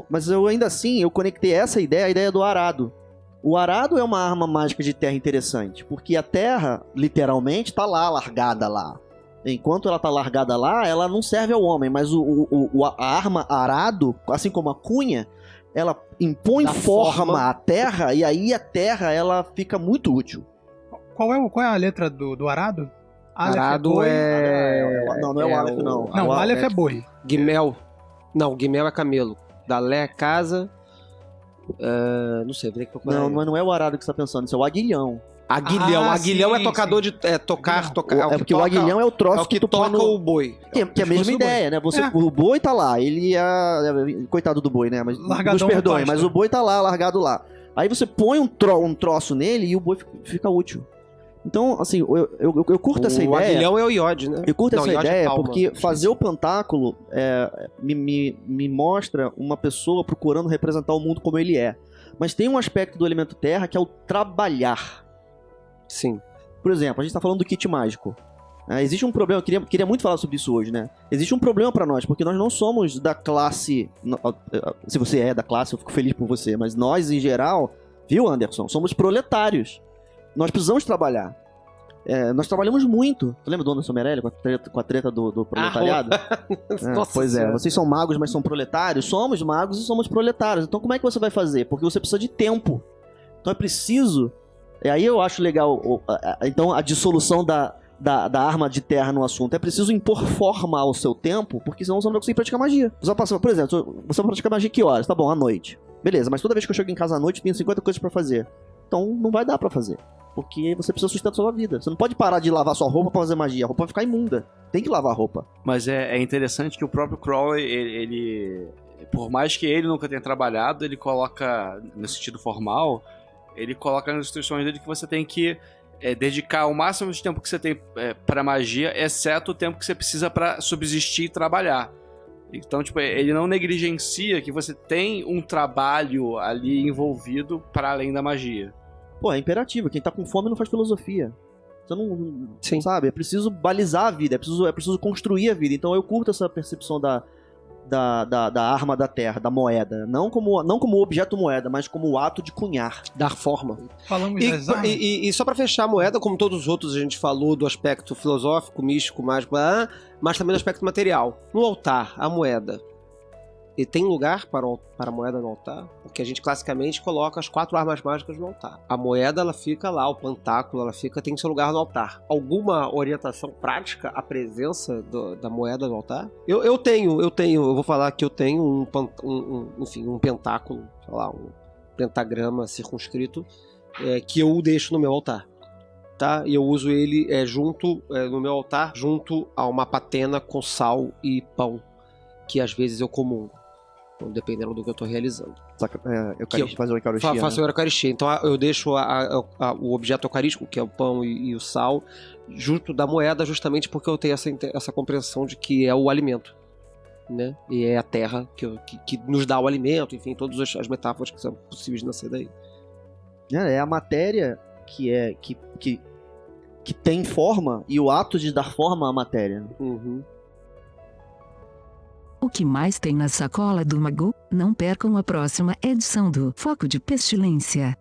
Mas eu ainda assim, eu conectei essa ideia à ideia do arado. O arado é uma arma mágica de terra interessante, porque a terra, literalmente, tá lá, largada lá. Enquanto ela tá largada lá, ela não serve ao homem, mas a arma arado, assim como a cunha, ela impõe forma à terra, e aí a terra, ela fica muito útil. Qual é a letra do arado? Arado Não é o Aleph, não. Não, o Aleph é boi. Guimel. Não, Guimel é camelo. Dalé é casa. Não sei, vou ter que procurar. Não, mas não é o arado que você tá pensando, isso é o aguilhão. Aguilhão sim, é tocador de... tocar. Porque o aguilhão é o troço que tu toca põe no... o boi. Que é a mesma ideia, né? O boi tá lá, ele coitado do boi, né? Mas nos perdoem, mas o boi tá lá, largado lá. Aí você põe um troço nele e o boi fica útil. Então, assim, eu curto essa ideia. O aguilhão é o iode, né? Eu curto essa ideia porque fazer o pantáculo me mostra uma pessoa procurando representar o mundo como ele é. Mas tem um aspecto do elemento terra que é o trabalhar. Sim. Por exemplo, a gente tá falando do kit mágico. Existe um problema, eu queria muito falar sobre isso hoje, né? Existe um problema pra nós, porque nós não somos da classe... Se você é da classe, eu fico feliz por você, mas nós, em geral, viu, Anderson? Somos proletários. Nós precisamos trabalhar. Nós trabalhamos muito. Tu lembra do Anderson Meirelli com a treta do proletariado? Nossa pois senhora. vocês são magos, mas são proletários? Somos magos e somos proletários. Então como é que você vai fazer? Porque você precisa de tempo. Então é preciso... Aí eu acho legal então a dissolução da arma de terra no assunto. É preciso impor forma ao seu tempo, porque senão você não vai conseguir praticar magia. Você vai passar, por exemplo, você vai praticar magia que horas? Tá bom, à noite. Beleza, mas toda vez que eu chego em casa à noite, eu tenho 50 coisas pra fazer. Então não vai dar pra fazer. Porque você precisa sustentar a sua vida. Você não pode parar de lavar sua roupa pra fazer magia. A roupa vai ficar imunda. Tem que lavar a roupa. Mas é interessante que o próprio Crowley, ele por mais que ele nunca tenha trabalhado, ele coloca, no sentido formal, ele coloca nas instruções dele que você tem que dedicar o máximo de tempo que você tem pra magia, exceto o tempo que você precisa pra subsistir e trabalhar. Então, tipo, ele não negligencia que você tem um trabalho ali envolvido para além da magia. Pô, é imperativo. Quem tá com fome não faz filosofia. Você não... Sim. Sabe? É preciso balizar a vida, é preciso construir a vida. Então eu curto essa percepção da arma da terra, da moeda. Não como objeto moeda, mas como o ato de cunhar. Dar forma. Falamos das armas. E só pra fechar a moeda, como todos os outros, a gente falou do aspecto filosófico, místico, mágico, mas também do aspecto material. No altar, a moeda. E tem lugar para a moeda no altar? Porque a gente classicamente coloca as 4 armas mágicas no altar. A moeda, ela fica lá, o pentáculo, tem seu lugar no altar. Alguma orientação prática à presença da moeda no altar? Eu vou falar que eu tenho um pentáculo, sei lá, um pentagrama circunscrito, que eu deixo no meu altar. Tá? E eu uso ele no meu altar, junto a uma patena com sal e pão, que às vezes eu comungo. Então, dependendo do que eu estou realizando. Fazer uma eucaristia. Faço a eucaristia. Então eu deixo o objeto eucarístico, que é o pão e o sal, junto da moeda, justamente porque eu tenho essa compreensão de que é o alimento. Né? E é a terra que nos dá o alimento, enfim, todas as metáforas que são possíveis de nascer daí. É a matéria que tem forma e o ato de dar forma à matéria. Uhum. O que mais tem na sacola do Mago? Não percam a próxima edição do Foco de Pestilência.